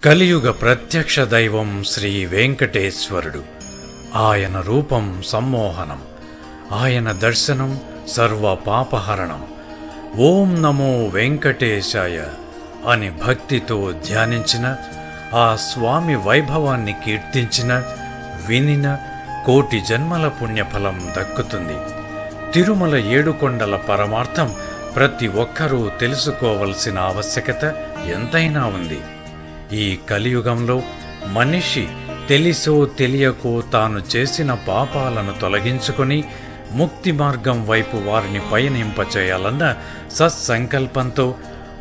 కలియుగ ప్రత్యక్ష దైవం శ్రీ వెంకటేశ్వరుడు. ఆయన రూపం సమ్మోహనం, ఆయన దర్శనం సర్వ పాపహరణం. ఓం నమో వెంకటేశాయ అని భక్తితో ధ్యానించిన, ఆ స్వామి వైభవాన్ని కీర్తించిన, వినిన కోటి జన్మల పుణ్యఫలం దక్కుతుంది. తిరుమల ఏడుకొండల పరమార్థం ప్రతి ఒక్కరూ తెలుసుకోవలసిన ఆవశ్యకత ఎంతైనా ఉంది. ఈ కలియుగంలో మనిషి తెలిసో తెలియకో తాను చేసిన పాపాలను తొలగించుకొని ముక్తి మార్గం వైపు వారిని పయనింపచేయాలన్న సత్సంకల్పంతో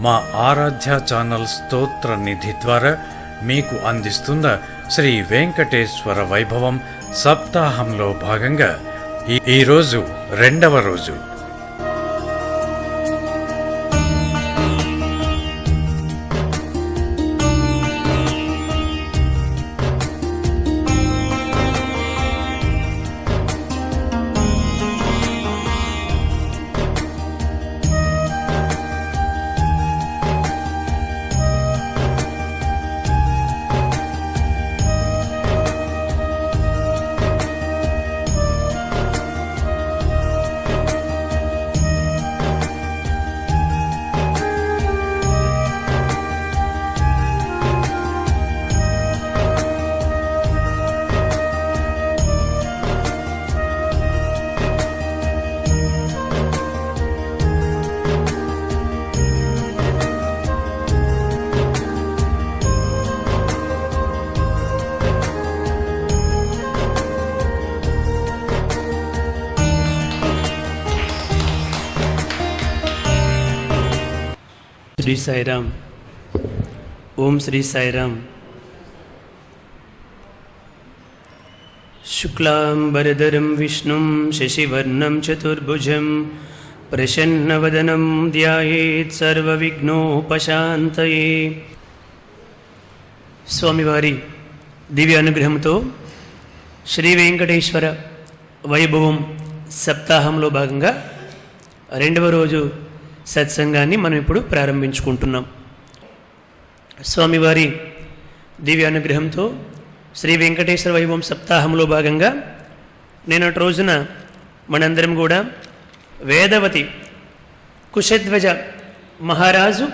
మా ఆరాధ్య ఛానల్ స్తోత్ర నిధి ద్వారా మీకు అందిస్తున్న శ్రీ వెంకటేశ్వర వైభవం సప్తాహంలో భాగంగా ఈరోజు 2వ రోజు. శ్రీ సాయిరామ్. ఓం శ్రీ సాయిరామ్. శుక్లాంబరధరం విష్ణుం శశివర్ణం చతుర్భుజం ప్రసన్నవదనం ధ్యాయేత్ సర్వవిఘ్నోపశాంతయే. స్వామివారి దివ్య అనుగ్రహంతో శ్రీ వెంకటేశ్వర వైభవం సప్తాహంలో భాగంగా 2వ రోజు సత్సంగాన్ని మనం ఇప్పుడు ప్రారంభించుకుంటున్నాం. స్వామివారి దివ్య అనుగ్రహంతో శ్రీ వెంకటేశ్వర వైభవం సప్తాహంలో భాగంగా నిన్నటి రోజున మనందరం కూడా వేదవతి కుశధ్వజ మహారాజు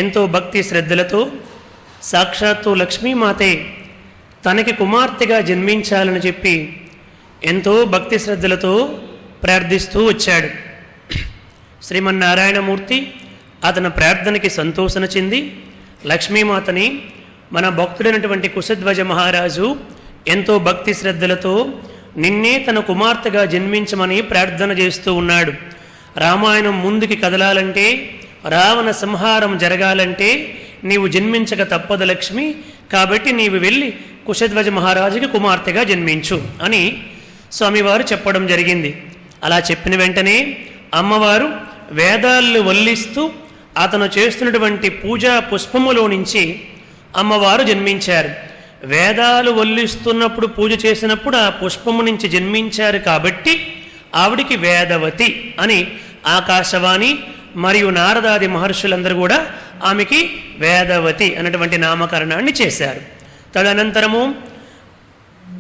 ఎంతో భక్తి శ్రద్ధలతో సాక్షాత్తు లక్ష్మీమాతే తనకి కుమార్తెగా జన్మించాలని చెప్పి ఎంతో భక్తి శ్రద్ధలతో ప్రార్థిస్తూ వచ్చాడు. శ్రీమన్నారాయణమూర్తి అతని ప్రార్థనకి సంతోషణ చెంది లక్ష్మీమాతని మన భక్తుడైనటువంటి కుశధ్వజ మహారాజు ఎంతో భక్తి శ్రద్ధలతో నిన్నే తన కుమార్తెగా జన్మించమని ప్రార్థన చేస్తూ ఉన్నాడు. రామాయణం ముందుకి కదలాలంటే, రావణ సంహారం జరగాలంటే నీవు జన్మించక తప్పదు లక్ష్మి, కాబట్టి నీవు వెళ్ళి కుశధ్వజ మహారాజుకి కుమార్తెగా జన్మించు అని స్వామివారు చెప్పడం జరిగింది. అలా చెప్పిన వెంటనే అమ్మవారు వేదాలను వల్లిస్తూ అతను చేస్తున్నటువంటి పూజా పుష్పములో నుంచి అమ్మవారు జన్మించారు. వేదాలు వల్లిస్తున్నప్పుడు పూజ చేసినప్పుడు ఆ పుష్పము నుంచి జన్మించారు కాబట్టి ఆవిడికి వేదవతి అని ఆకాశవాణి మరియు నారదాది మహర్షులందరూ కూడా ఆమెకి వేదవతి అనేటువంటి నామకరణాన్ని చేశారు. తదనంతరము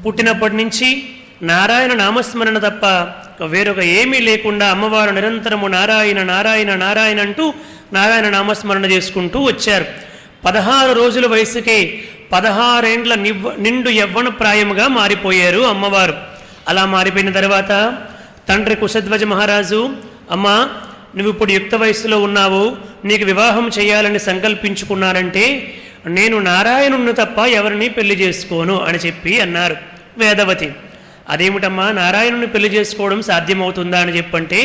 పుట్టినప్పటి నుంచి నారాయణ నామస్మరణ తప్ప వేరొక ఏమీ లేకుండా అమ్మవారు నిరంతరము నారాయణ నారాయణ నారాయణ అంటూ నారాయణ నామస్మరణ చేసుకుంటూ వచ్చారు. 16 రోజుల వయసుకే 16 ఏండ్ల నిండు యవ్వన ప్రాయముగా మారిపోయారు అమ్మవారు. అలా మారిపోయిన తర్వాత తండ్రి కుశధ్వజ మహారాజు, అమ్మా నువ్వు ఇప్పుడు యుక్త వయస్సులో ఉన్నావు, నీకు వివాహం చేయాలని సంకల్పించుకున్నారంటే నేను నారాయణుణ్ణి తప్ప ఎవరిని పెళ్లి చేసుకోను అని చెప్పి అన్నారు. వేదవతి, అదేమిటమ్మా నారాయణుని పెళ్లి చేసుకోవడం సాధ్యమవుతుందా అని చెప్పంటే,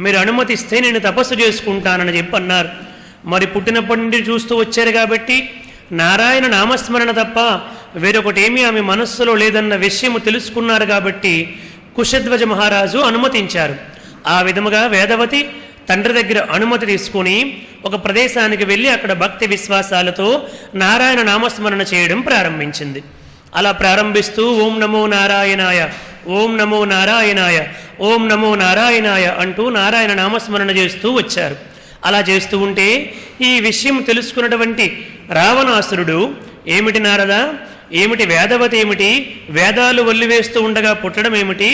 మీరు అనుమతిస్తే నేను తపస్సు చేసుకుంటానని చెప్పి అన్నారు. మరి పుట్టినప్పటి నుండి చూస్తూ వచ్చారు కాబట్టి నారాయణ నామస్మరణ తప్ప వేరొకటేమీ ఆమె మనస్సులో లేదన్న విషయము తెలుసుకున్నారు కాబట్టి కుశధ్వజ మహారాజు అనుమతించారు. ఆ విధముగా వేదవతి తండ్రి దగ్గర అనుమతి తీసుకుని ఒక ప్రదేశానికి వెళ్ళి అక్కడ భక్తి విశ్వాసాలతో నారాయణ నామస్మరణ చేయడం ప్రారంభించింది. అలా ప్రారంభిస్తూ ఓం నమో నారాయణాయ, ఓం నమో నారాయణాయ, ఓం నమో నారాయణాయ అంటూ నారాయణ నామస్మరణ చేస్తూ వచ్చారు. అలా చేస్తూ ఉంటే ఈ విషయం తెలుసుకున్నటువంటి రావణాసురుడు, ఏమిటి నారద, ఏమిటి వేదవతి, ఏమిటి వేదాలు వల్లివేస్తూ ఉండగా పుట్టడం ఏమిటి,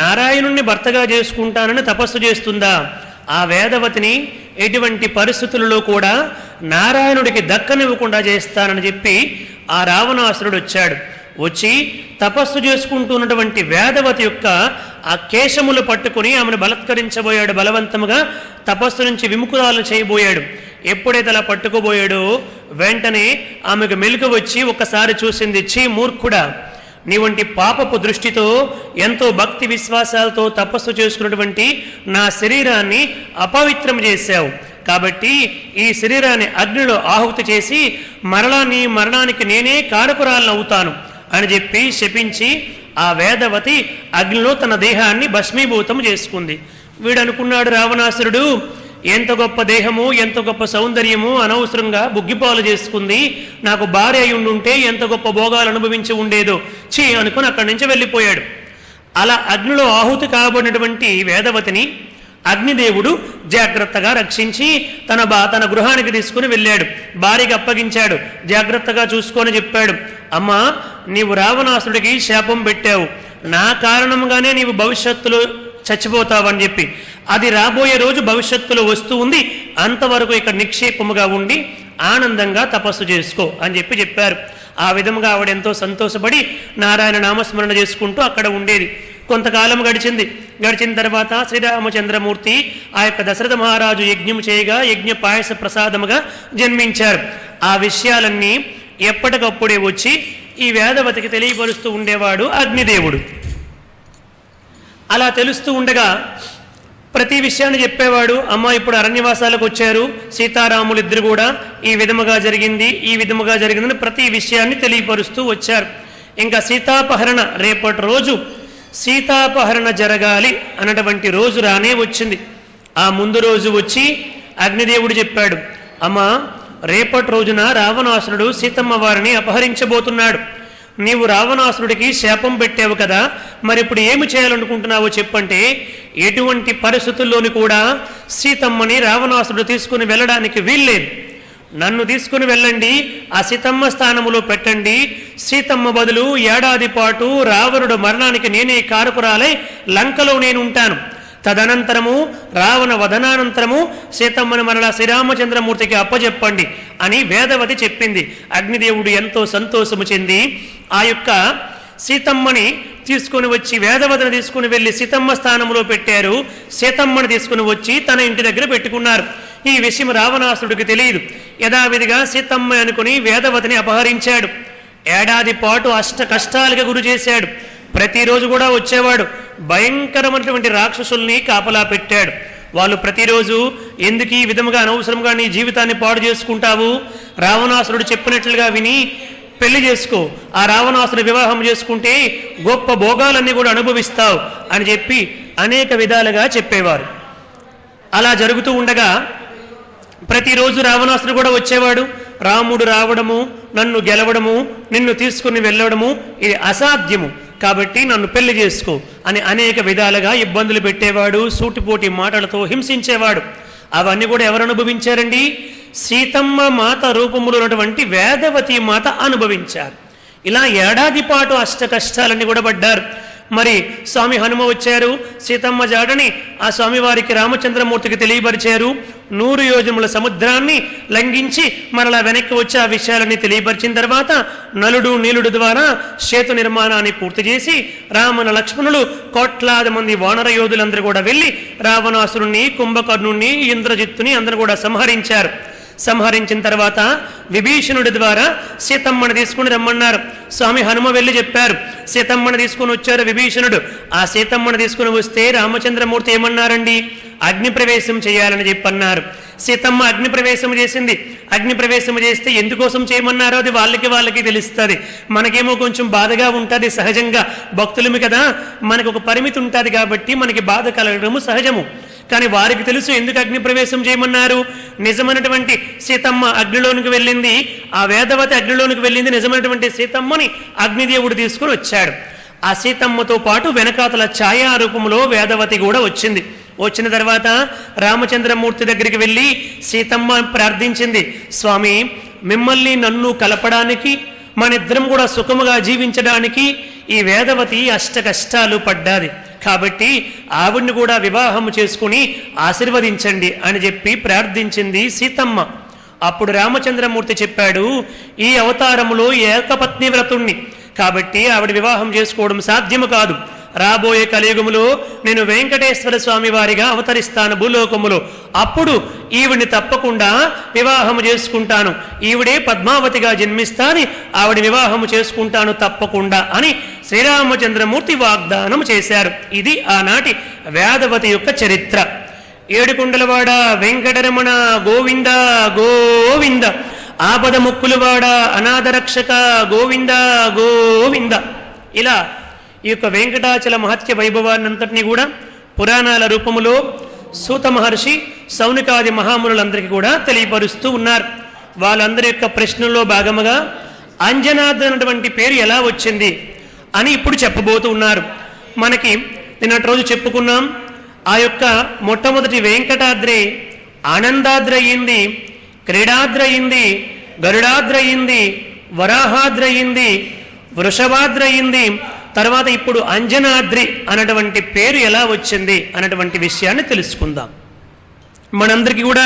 నారాయణుణ్ణి భర్తగా చేసుకుంటానని తపస్సు చేస్తుందా, ఆ వేదవతిని ఎటువంటి పరిస్థితులలో కూడా నారాయణుడికి దక్కనివ్వకుండా చేస్తానని చెప్పి ఆ రావణాసురుడు వచ్చాడు. వచ్చి తపస్సు చేసుకుంటున్నటువంటి వేదవతి యొక్క ఆ కేశములు పట్టుకుని ఆమెను బలత్కరించబోయాడు. బలవంతముగా తపస్సు నుంచి విముఖురాలు చేయబోయాడు. ఎప్పుడైతే అలా పట్టుకోబోయాడో వెంటనే ఆమెకు మెలుగు వచ్చి ఒక్కసారి చూసింది. ఛీ మూర్ఖుడా, నీ వంటి పాపపు దృష్టితో ఎంతో భక్తి విశ్వాసాలతో తపస్సు చేసుకున్నటువంటి నా శరీరాన్ని అపవిత్రం చేశావు. కాబట్టి ఈ శరీరాన్ని అగ్నిలో ఆహుతి చేసి మరలా నీ మరణానికి నేనే కారకురాలను అవుతాను అని చెప్పి శపించి ఆ వేదవతి అగ్నిలో తన దేహాన్ని భస్మీభూతం చేసుకుంది. వీడు అనుకున్నాడు రావణాసురుడు, ఎంత గొప్ప దేహము, ఎంత గొప్ప సౌందర్యము అనవసరంగా బుగ్గిపాలు చేసుకుంది, నాకు భార్య అయి ఉండుంటే ఎంత గొప్ప భోగాలు అనుభవించి ఉండేదో, ఛీ అనుకుని అక్కడి నుంచి వెళ్ళిపోయాడు. అలా అగ్నిలో ఆహుతి కాబడినటువంటి వేదవతిని అగ్నిదేవుడు జాగ్రత్తగా రక్షించి తన గృహానికి తీసుకుని వెళ్ళాడు. భార్యకి అప్పగించాడు. జాగ్రత్తగా చూసుకొని చెప్పాడు, అమ్మా నీవు రావణాసుడికి శాపం పెట్టావు, నా కారణంగానే నీవు భవిష్యత్తులో చచ్చిపోతావని చెప్పి, అది రాబోయే రోజు భవిష్యత్తులో వస్తూ ఉంది, అంతవరకు ఇక్కడ నిక్షేపముగా ఉండి ఆనందంగా తపస్సు చేసుకో అని చెప్పారు. ఆ విధంగా ఆవిడ ఎంతో సంతోషపడి నారాయణ నామస్మరణ చేసుకుంటూ అక్కడ ఉండేది. కొంతకాలం గడిచిన తర్వాత శ్రీరామచంద్రమూర్తి ఆ యొక్క దశరథ మహారాజు యజ్ఞం చేయగా యజ్ఞ పాయస ప్రసాదముగా జన్మించారు. ఆ విషయాలన్నీ ఎప్పటికప్పుడే వచ్చి ఈ వేదవతికి తెలియపరుస్తూ ఉండేవాడు అగ్నిదేవుడు. అలా తెలుస్తూ ఉండగా ప్రతి విషయాన్ని చెప్పేవాడు. అమ్మ ఇప్పుడు అరణ్యవాసాలకు వచ్చారు, సీతారాములు ఇద్దరు కూడా ఈ విధముగా జరిగిందని ప్రతి విషయాన్ని తెలియపరుస్తూ వచ్చారు. ఇంకా సీతాపహరణ, రేపటి రోజు సీతాపహరణ జరగాలి అన్నటువంటి రోజు రానే వచ్చింది. ఆ ముందు రోజు వచ్చి అగ్నిదేవుడు చెప్పాడు, అమ్మా రేపటి రోజున రావణాసురుడు సీతమ్మ వారిని అపహరించబోతున్నాడు. నీవు రావణాసురుడికి శాపం పెట్టావు కదా, మరి ఇప్పుడు ఏమి చేయాలనుకుంటున్నావో చెప్పంటే, ఎటువంటి పరిస్థితుల్లోని కూడా సీతమ్మని రావణాసురుడు తీసుకుని వెళ్ళడానికి వీల్లేదు. నన్ను తీసుకుని వెళ్ళండి, ఆ సీతమ్మ స్థానములో పెట్టండి. సీతమ్మ బదులు ఏడాది పాటు రావణుడు మరణానికి నేనే కారకురాలై లంకలో నేను ఉంటాను. తదనంతరము రావణ వదనానంతరము సీతమ్మని మరలా శ్రీరామచంద్రమూర్తికి అప్పచెప్పండి అని వేదవతి చెప్పింది. అగ్నిదేవుడు ఎంతో సంతోషము చెంది ఆ యొక్క సీతమ్మని తీసుకుని వచ్చి వేదవతిని తీసుకుని వెళ్ళి సీతమ్మ స్థానంలో పెట్టారు. సీతమ్మని తీసుకుని వచ్చి తన ఇంటి దగ్గర పెట్టుకున్నారు. ఈ విషయం రావణాసుడికి తెలియదు. యథావిధిగా సీతమ్మ అనుకుని వేదవతిని అపహరించాడు. ఏడాది పాటు అష్ట కష్టాలుగా గురి చేశాడు. ప్రతిరోజు కూడా వచ్చేవాడు. భయంకరమైనటువంటి రాక్షసుల్ని కాపలా పెట్టాడు. వాళ్ళు ప్రతిరోజు ఎందుకు ఈ విధముగా అనవసరంగా నీ జీవితాన్ని పాడు చేసుకుంటావు, రావణాసురుడు చెప్పినట్లుగా విని పెళ్లి చేసుకో, ఆ రావణాసురుడు వివాహం చేసుకుంటే గొప్ప భోగాలన్నీ కూడా అనుభవిస్తావు అని చెప్పి అనేక విధాలుగా చెప్పేవారు. అలా జరుగుతూ ఉండగా ప్రతిరోజు రావణాసురుడు కూడా వచ్చేవాడు. రాముడు రావడము, నన్ను గెలవడము, నిన్ను తీసుకుని వెళ్ళడము ఇది అసాధ్యము, కాబట్టి నన్ను పెళ్లి చేసుకో అని అనేక విధాలుగా ఇబ్బందులు పెట్టేవాడు. సూటిపోటి మాటలతో హింసించేవాడు. అవన్నీ కూడా ఎవరు అనుభవించారండి? సీతమ్మ మాత రూపములో ఉన్నటువంటి వేదవతి మాత అనుభవించారు. ఇలా ఏడాది పాటు అష్ట కష్టాలన్నీ కూడా పడ్డారు. మరి స్వామి హనుమ వచ్చారు. సీతమ్మ జాడని ఆ స్వామివారికి రామచంద్రమూర్తికి తెలియపరిచారు. 100 యోజనముల సముద్రాన్ని లంఘించి మరలా వెనక్కి వచ్చి ఆ విషయాలన్నీ తెలియపరిచిన తర్వాత నలుడు నీలుడు ద్వారా సేతు నిర్మాణాన్ని పూర్తి చేసి రామన లక్ష్మణులు కోట్లాది మంది వానర యోధులందరూ కూడా వెళ్ళి రావణాసురుణ్ణి, కుంభకర్ణుణ్ణి, ఇంద్రజిత్తుని అందరూ కూడా సంహరించారు. సంహరించిన తర్వాత విభీషణుడి ద్వారా సీతమ్మని తీసుకుని రమ్మన్నారు. స్వామి హనుమ వెళ్ళి చెప్పారు. సీతమ్మని తీసుకుని వచ్చారు విభీషణుడు. ఆ సీతమ్మని తీసుకుని వస్తే రామచంద్రమూర్తి ఏమన్నారండి? అగ్ని ప్రవేశం చేయాలని చెప్పన్నారు. సీతమ్మ అగ్ని ప్రవేశం చేసింది. అగ్ని ప్రవేశం చేస్తే ఎందుకోసం చేయమన్నారో అది వాళ్ళకి తెలుస్తుంది. మనకేమో కొంచెం బాధగా ఉంటుంది. సహజంగా భక్తులమి కదా, మనకు ఒక పరిమితి ఉంటుంది కాబట్టి మనకి బాధ కలగడము సహజము. కానీ వారికి తెలుసు ఎందుకు అగ్ని ప్రవేశం చేయమన్నారు. నిజమైనటువంటి సీతమ్మ అగ్నిలోనికి వెళ్ళింది, ఆ వేదవతి అగ్నిలోనికి వెళ్ళింది. నిజమైనటువంటి సీతమ్మని అగ్నిదేవుడు తీసుకుని వచ్చాడు. ఆ సీతమ్మతో పాటు వెనకాతల ఛాయారూపంలో వేదవతి కూడా వచ్చింది. వచ్చిన తర్వాత రామచంద్రమూర్తి దగ్గరికి వెళ్ళి సీతమ్మ ప్రార్థించింది, స్వామి మిమ్మల్ని నన్ను కలపడానికి, మనిద్దరం కూడా సుఖముగా జీవించడానికి ఈ వేదవతి అష్ట కష్టాలు పడ్డాది, కాబట్టి ఆవిడ్ని కూడా వివాహం చేసుకుని ఆశీర్వదించండి అని చెప్పి ప్రార్థించింది సీతమ్మ. అప్పుడు రామచంద్రమూర్తి చెప్పాడు, ఈ అవతారములో ఏకపత్ని వ్రతుణ్ణి, కాబట్టి ఆవిడ వివాహం చేసుకోవడం సాధ్యము కాదు. రాబోయే కలియుగములో నేను వెంకటేశ్వర స్వామి వారిగా అవతరిస్తాను భూలోకములో, అప్పుడు ఈవిడిని తప్పకుండా వివాహము చేసుకుంటాను, ఈవిడే పద్మావతిగా జన్మిస్తాని ఆవిడ వివాహము చేసుకుంటాను తప్పకుండా అని శ్రీరామచంద్రమూర్తి వాగ్దానం చేశారు. ఇది ఆనాటి వేదవతి యొక్క చరిత్ర. ఏడుకొండలవాడ వెంకటరమణ గోవింద గోవింద, ఆపద ముక్కులవాడ అనాథరక్షక గోవింద గోవింద. ఇలా ఈ యొక్క వెంకటాచల మహత్య వైభవాన్నంతటినీ కూడా పురాణాల రూపములో సూత మహర్షి సౌనికాది మహామునులందరికీ కూడా తెలియపరుస్తూ ఉన్నారు. వాళ్ళందరి యొక్క ప్రశ్నల్లో భాగముగా అంజనాద్రి అన్నటువంటి పేరు ఎలా వచ్చింది అని ఇప్పుడు చెప్పబోతూ ఉన్నారు. మనకి నిన్నటి రోజు చెప్పుకున్నాం, ఆ యొక్క మొట్టమొదటి వెంకటాద్రి ఆనందాద్రి అయింది, క్రీడాద్రి అయింది, గరుడాద్రి అయింది, వరాహాద్రి అయింది, వృషభాద్రి అయింది. తర్వాత ఇప్పుడు అంజనాద్రి అన్నటువంటి పేరు ఎలా వచ్చింది అన్నటువంటి విషయాన్ని తెలుసుకుందాం. మనందరికీ కూడా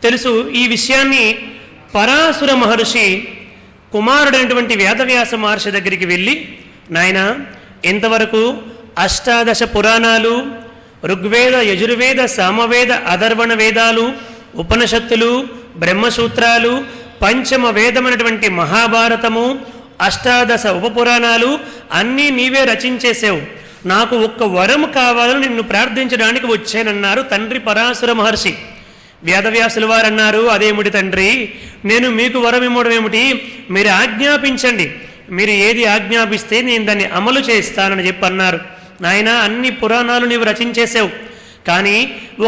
తెలుసు ఈ విషయాన్ని. పరాశుర మహర్షి కుమారుడైనటువంటి వేదవ్యాస మహర్షి దగ్గరికి వెళ్ళి, నాయన ఇంతవరకు అష్టాదశ పురాణాలు, ఋగ్వేద యజుర్వేద సామవేద అధర్వణ వేదాలు, ఉపనిషత్తులు, బ్రహ్మసూత్రాలు, పంచమ వేదమైనటువంటి మహాభారతము, అష్టాదశ ఉపపురాణాలు అన్నీ నీవే రచించేసావు, నాకు ఒక్క వరం కావాలని నిన్ను ప్రార్థించడానికి వచ్చానన్నారు తండ్రి పరాశుర మహర్షి. వేదవ్యాసుల వారు అన్నారు, అదేమిటి తండ్రి, నేను మీకు వరం ఇవ్వడం ఏమిటి, మీరు ఆజ్ఞాపించండి, మీరు ఏది ఆజ్ఞాపిస్తే నేను దాన్ని అమలు చేస్తానని చెప్పి అన్నారు. నాయన అన్ని పురాణాలు నీవు రచించేసావు, కానీ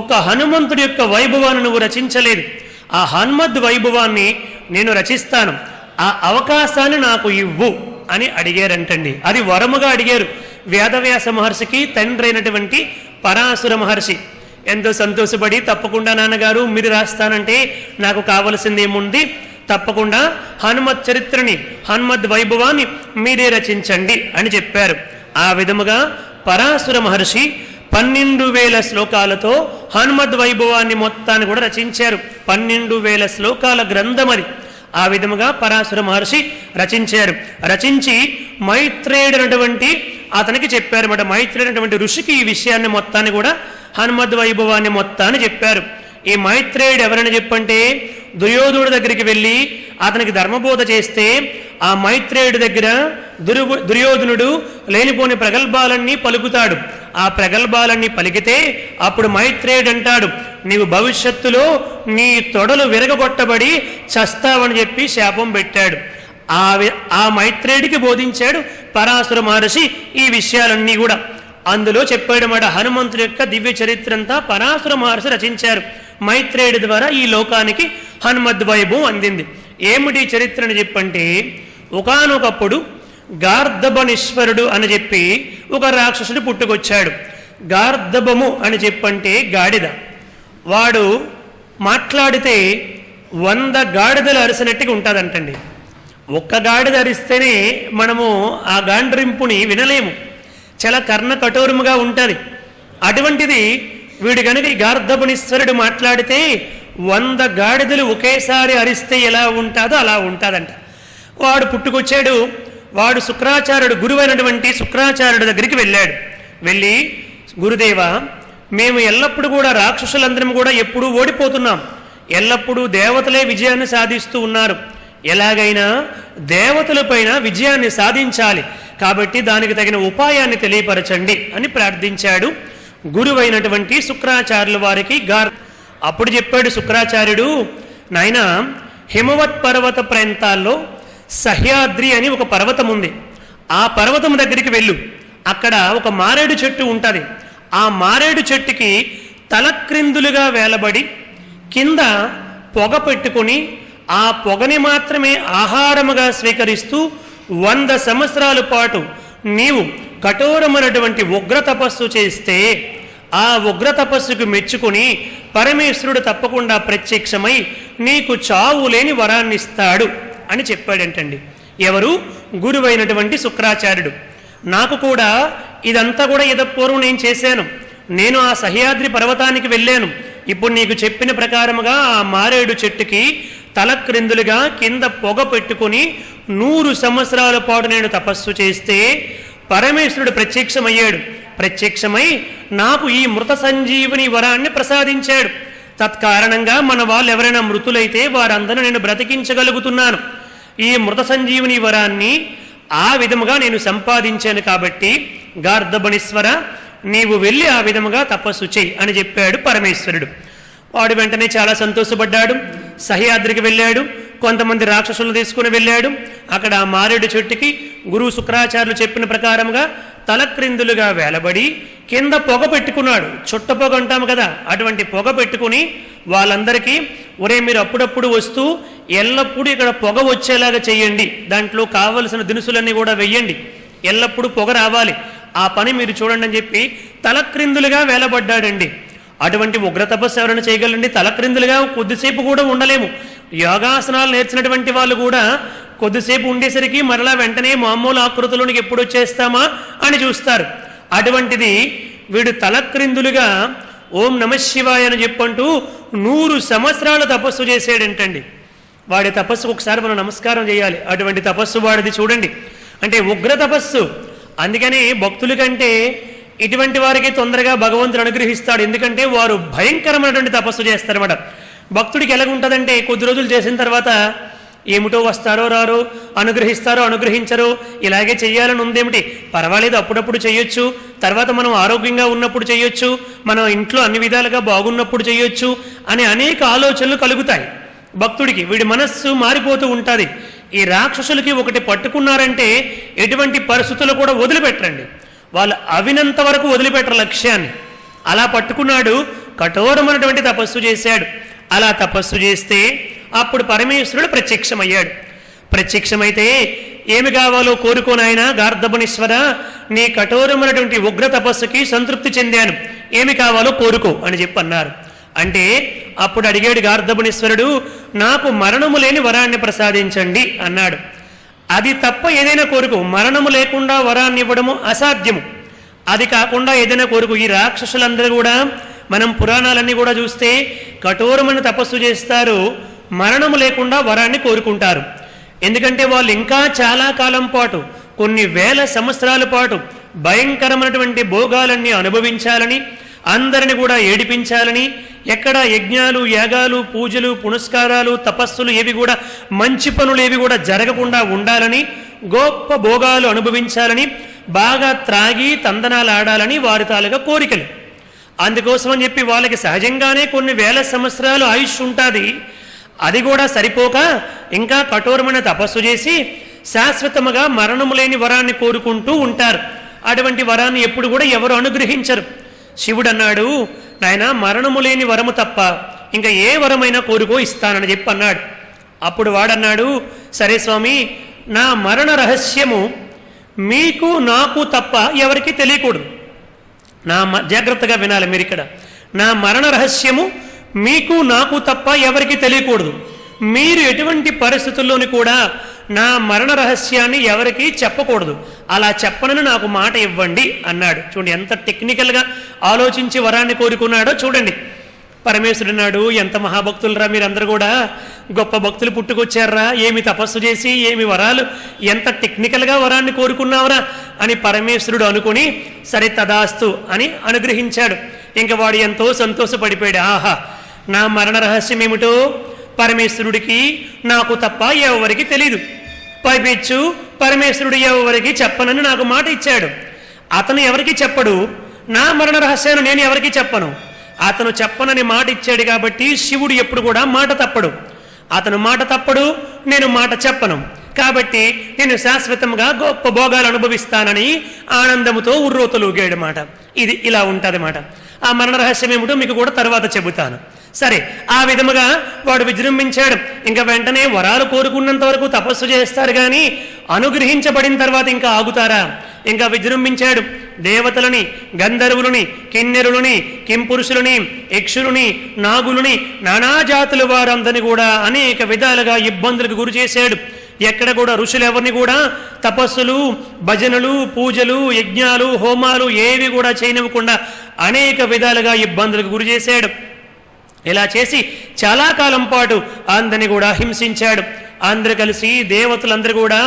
ఒక హనుమంతుడి యొక్క వైభవాన్ని నువ్వు రచించలేదు. ఆ హనుమద్ వైభవాన్ని నేను రచిస్తాను, ఆ అవకాశాన్ని నాకు ఇవ్వు అని అడిగారంటండి. అది వరముగా అడిగారు వేదవ్యాస మహర్షికి తండ్రి అయినటువంటి పరాశుర మహర్షి. ఎంతో సంతోషపడి, తప్పకుండా నాన్నగారు మీరు రాస్తానంటే నాకు కావలసింది ఏముంది, తప్పకుండా హనుమత్ చరిత్రని, హనుమద్ వైభవాన్ని మీరే రచించండి అని చెప్పారు. ఆ విధముగా పరాశుర మహర్షి 12,000 శ్లోకాలతో హనుమద్ వైభవాన్ని మొత్తాన్ని కూడా రచించారు. 12,000 శ్లోకాల గ్రంథం అది. ఆ విధముగా పరాశుర మహర్షి రచించారు. రచించి మైత్రేయుడు అటువంటి అతనికి చెప్పారన్నమాట. మైత్రేయుడు అటువంటి ఋషికి ఈ విషయాన్ని మొత్తాన్ని కూడా హనుమద్ వైభవాన్ని మొత్తాన్ని చెప్పారు. ఈ మైత్రేయుడు ఎవరని చెప్పంటే, దుర్యోధనుడి దగ్గరికి వెళ్ళి అతనికి ధర్మబోధ చేస్తే ఆ మైత్రేయుడి దగ్గర దుర్యోధనుడు లేనిపోని ప్రగల్భాలన్నీ పలుకుతాడు. ఆ ప్రగల్భాలన్నీ పలికితే అప్పుడు మైత్రేయుడు అంటాడు, నీవు భవిష్యత్తులో నీ తొడలు విరగొట్టబడి చస్తావని చెప్పి శాపం పెట్టాడు. ఆ మైత్రేయుడికి బోధించాడు పరాశుర మహర్షి ఈ విషయాలన్నీ కూడా. అందులో చెప్పాడు మాట, హనుమంతుడి యొక్క దివ్య చరిత్ర అంతా పరాశుర మహర్షి రచించారు. మైత్రేయుడి ద్వారా ఈ లోకానికి హనుమద్ వైభవం అందింది. ఏమిటి చరిత్రని చెప్పంటే, ఒకానొకప్పుడు గార్ధబనీశ్వరుడు అని చెప్పి ఒక రాక్షసుడు పుట్టుకొచ్చాడు. గార్ధబము అని చెప్పంటే గాడిద. వాడు మాట్లాడితే 100 గాడిదలు అరిసినట్టుగా ఉంటుందంటండి. ఒక్క గాడిద అరిస్తేనే మనము ఆ గాండ్రింపుని వినలేము, చాలా కర్ణ కఠోరముగా ఉంటుంది. అటువంటిది వీడు కనుక ఈ గార్ధబనీశ్వరుడు మాట్లాడితే 100 గాడిదలు ఒకేసారి అరిస్తే ఎలా ఉంటుందో అలా ఉంటుందంట. వాడు పుట్టుకొచ్చాడు. వాడు శుక్రాచార్యుడు, గురువైనటువంటి శుక్రాచార్యుడి దగ్గరికి వెళ్ళాడు. వెళ్ళి, గురుదేవ, మేము ఎల్లప్పుడూ కూడా రాక్షసులందరం కూడా ఎప్పుడూ ఓడిపోతున్నాం, ఎల్లప్పుడూ దేవతలే విజయాన్ని సాధిస్తూ ఉన్నారు, ఎలాగైనా దేవతలపైన విజయాన్ని సాధించాలి, కాబట్టి దానికి తగిన ఉపాయాన్ని తెలియపరచండి అని ప్రార్థించాడు గురువైనటువంటి శుక్రాచార్యుల వారికి. అప్పుడు చెప్పాడు శుక్రాచార్యుడు, నాయన, హిమవత్ పర్వత ప్రాంతాల్లో సహ్యాద్రి అని ఒక పర్వతం ఉంది. ఆ పర్వతం దగ్గరికి వెళ్ళు, అక్కడ ఒక మారేడు చెట్టు ఉంటుంది. ఆ మారేడు చెట్టుకి తలక్రిందులుగా వేలబడి కింద పొగ పెట్టుకుని ఆ పొగని మాత్రమే ఆహారముగా స్వీకరిస్తూ 100 సంవత్సరాల పాటు నీవు కఠోరమైనటువంటి ఉగ్ర తపస్సు చేస్తే ఆ ఉగ్ర తపస్సుకు మెచ్చుకుని పరమేశ్వరుడు తప్పకుండా ప్రత్యక్షమై నీకు చావు లేని వరాన్నిస్తాడు అని చెప్పాడంటండి. ఎవరు? గురువైనటువంటి శుక్రాచార్యుడు. నాకు కూడా ఇదంతా కూడా పూర్వం నేను చేశాను. నేను ఆ సహ్యాద్రి పర్వతానికి వెళ్ళాను. ఇప్పుడు నీకు చెప్పిన ప్రకారముగా ఆ మారేడు చెట్టుకి తలక్రిందులుగా కింద పొగ పెట్టుకుని 100 సంవత్సరాల పాటు నేను తపస్సు చేస్తే పరమేశ్వరుడు ప్రత్యక్షమయ్యాడు. ప్రత్యక్షమై నాకు ఈ మృత సంజీవుని వరాన్ని ప్రసాదించాడు. తత్కారణంగా మన వాళ్ళు ఎవరైనా మృతులైతే వారందరూ నేను బ్రతికించగలుగుతున్నాను. ఈ మృత సంజీవుని వరాన్ని ఆ విధముగా నేను సంపాదించాను. కాబట్టి గార్ధబణీశ్వర, నీవు వెళ్ళి ఆ విధముగా తపస్సు చెయ్యి అని చెప్పాడు పరమేశ్వరుడు. వాడు వెంటనే చాలా సంతోషపడ్డాడు. సహ్యాద్రికి వెళ్ళాడు. కొంతమంది రాక్షసులు తీసుకుని వెళ్ళాడు. అక్కడ ఆ మారేడు చెట్టుకి గురువు శుక్రాచార్యులు చెప్పిన ప్రకారంగా తలక్రిందులుగా వేలబడి కింద పొగ పెట్టుకున్నాడు. చుట్ట పొగ అంటాము కదా, అటువంటి పొగ పెట్టుకుని వాళ్ళందరికీ, ఒరే మీరు అప్పుడప్పుడు వస్తూ ఎల్లప్పుడూ ఇక్కడ పొగ వచ్చేలాగా చెయ్యండి, దాంట్లో కావలసిన దినుసులన్నీ కూడా వెయ్యండి, ఎల్లప్పుడూ పొగ రావాలి, ఆ పని మీరు చూడండి అని చెప్పి తలక్రిందులుగా వేలబడ్డాడండి. అటువంటి ఉగ్ర తపస్సు ఎవరైనా చేయగలండి? తలక్రిందులుగా కొద్దిసేపు కూడా ఉండలేము. యోగాసనాలు నేర్చినటువంటి వాళ్ళు కూడా కొద్దిసేపు ఉండేసరికి మరలా వెంటనే మామూలు ఆకృతిలోనికి ఎప్పుడు వచ్చేస్తామా అని చూస్తారు. అటువంటిది వీడు తలక్రిందులుగా ఓం నమఃశివాయ అని చెప్పంటూ 100 సంవత్సరాలు తపస్సు చేసాడంటండి. వాడి తపస్సుకు ఒకసారి మనం నమస్కారం చేయాలి. అటువంటి తపస్సు వాడిది చూడండి. అంటే ఉగ్ర తపస్సు. అందుకని భక్తుల కంటే ఇటువంటి వారికి తొందరగా భగవంతుడు అనుగ్రహిస్తాడు. ఎందుకంటే వారు భయంకరమైనటువంటి తపస్సు చేస్తారన్నమాట. భక్తుడికి ఎలాగుంటుందంటే కొద్ది రోజులు చేసిన తర్వాత ఏమిటో వస్తారో రారో, అనుగ్రహిస్తారో అనుగ్రహించరో, ఇలాగే చెయ్యాలని ఉందేమిటి, పర్వాలేదు అప్పుడప్పుడు చేయొచ్చు, తర్వాత మనం ఆరోగ్యంగా ఉన్నప్పుడు చేయొచ్చు, మనం ఇంట్లో అన్ని విధాలుగా బాగున్నప్పుడు చేయొచ్చు అని అనేక ఆలోచనలు కలుగుతాయి భక్తుడికి. వీడి మనస్సు మారిపోతూ ఉంటుంది. ఈ రాక్షసులకి ఒకటి పట్టుకున్నారంటే ఎటువంటి పరిస్థితులు కూడా వదిలిపెట్టరండి. వాళ్ళు అవినంత వరకు వదిలిపెట్టరు లక్ష్యాన్ని. అలా పట్టుకున్నాడు. కఠోరమైనటువంటి తపస్సు చేశాడు. అలా తపస్సు చేస్తే అప్పుడు పరమేశ్వరుడు ప్రత్యక్షమయ్యాడు. ప్రత్యక్షమైతే ఏమి కావాలో కోరుకోనాయన గార్ధబణీశ్వర, నీ కఠోరమైనటువంటి ఉగ్ర తపస్సుకి సంతృప్తి చెందాను, ఏమి కావాలో కోరుకో అని చెప్పి అన్నారు. అంటే అప్పుడు అడిగాడు గార్ధబణీశ్వరుడు, నాకు మరణము లేని వరాన్ని ప్రసాదించండి అన్నాడు. అది తప్ప ఏదైనా కోరుకో, మరణము లేకుండా వరాన్ని ఇవ్వడము అసాధ్యము. అది కాకుండా ఏదైనా కోరుకో. ఈ రాక్షసులందరూ కూడా మనం పురాణాలన్నీ కూడా చూస్తే కఠోరమైన తపస్సు చేస్తారు, మరణము లేకుండా వరాన్ని కోరుకుంటారు. ఎందుకంటే వాళ్ళు ఇంకా చాలా కాలం పాటు, కొన్ని వేల సంవత్సరాల పాటు భయంకరమైనటువంటి భోగాలన్నీ అనుభవించాలని, అందరిని కూడా ఏడిపించాలని, ఎక్కడ యజ్ఞాలు యాగాలు పూజలు పునస్కారాలు తపస్సులు ఏవి కూడా మంచి పనులు ఏవి కూడా జరగకుండా ఉండాలని, గొప్ప భోగాలు అనుభవించాలని, బాగా త్రాగి తందనాలు ఆడాలని వారి తాలుగా కోరికలు. అందుకోసమని చెప్పి వాళ్ళకి సహజంగానే కొన్ని వేల సంవత్సరాలు ఆయుష్ ఉంటుంది. అది కూడా సరిపోక ఇంకా కఠోరమైన తపస్సు చేసి శాశ్వతముగా మరణము లేని వరాన్ని కోరుకుంటూ ఉంటారు. అటువంటి వరాన్ని ఎప్పుడు కూడా ఎవరు అనుగ్రహించరు. శివుడు అన్నాడు, నాయన మరణము లేని వరము తప్ప ఇంకా ఏ వరమైనా కోరుకో ఇస్తానని చెప్పి అన్నాడు. అప్పుడు వాడన్నాడు, సరే స్వామి, నా మరణ రహస్యము మీకు నాకు తప్ప ఎవరికి తెలియకూడదు. జాగ్రత్తగా వినాలి మీరు ఇక్కడ. నా మరణ రహస్యము మీకు నాకు తప్ప ఎవరికి తెలియకూడదు. మీరు ఎటువంటి పరిస్థితుల్లోని కూడా నా మరణ రహస్యాన్ని ఎవరికి చెప్పకూడదు. అలా చెప్పనని నాకు మాట ఇవ్వండి అన్నాడు. చూడండి ఎంత టెక్నికల్గా ఆలోచించి వరాన్ని కోరుకున్నాడో చూడండి. పరమేశ్వరుడు అన్నాడు, ఎంత మహాభక్తులరా మీరందరూ కూడా, గొప్ప భక్తులు పుట్టుకొచ్చారా, ఏమి తపస్సు చేసి ఏమి వరాలు, ఎంత టెక్నికల్గా వరాన్ని కోరుకున్నావురా అని పరమేశ్వరుడు అనుకుని సరే తదాస్తు అని అనుగ్రహించాడు. ఇంకా వాడు ఎంతో సంతోషపడిపోయాడు. ఆహా, నా మరణ రహస్యం ఏమిటో పరమేశ్వరుడికి నాకు తప్ప ఎవరికి తెలీదు. పైపెచ్చు పరమేశ్వరుడు ఎవరికి చెప్పనని నాకు మాట ఇచ్చాడు. అతను ఎవరికి చెప్పడు, నా మరణ రహస్యాన్ని నేను ఎవరికి చెప్పను. అతను చెప్పనని మాట ఇచ్చాడు కాబట్టి శివుడు ఎప్పుడు కూడా మాట తప్పడు. అతను మాట తప్పడు, నేను మాట చెప్పను. కాబట్టి నేను శాశ్వతంగా గొప్ప భోగాలు అనుభవిస్తానని ఆనందముతో ఉర్రోతలూగాడు మాట. ఇది ఇలా ఉంటుంది మాట. ఆ మరణ రహస్యం ఏమిటో మీకు కూడా తర్వాత చెబుతాను. సరే, ఆ విధముగా వాడు విజృంభించాడు. ఇంకా వెంటనే వరాలు కోరుకున్నంత వరకు తపస్సు చేస్తారు కానీ అనుగ్రహించబడిన తర్వాత ఇంకా ఆగుతారా? ఇంకా విజృంభించాడు. దేవతలని, గంధర్వులని, కిన్నెరులని, కింపురుషులని, యక్షులని, నాగులని, నానాజాతుల వారందరినీ కూడా అనేక విధాలుగా ఇబ్బందులకు గురి చేశాడు. ఎక్కడ కూడా ఋషులు ఎవరిని కూడా తపస్సులు, భజనలు, పూజలు, యజ్ఞాలు, హోమాలు ఏవి కూడా చేయనివ్వకుండా అనేక విధాలుగా ఇబ్బందులకు గురి చేశాడు. ఇలా చేసి చాలా కాలం పాటు అందరిని కూడా హింసించాడు. అందరూ కలిసి దేవతలందరూ కూడా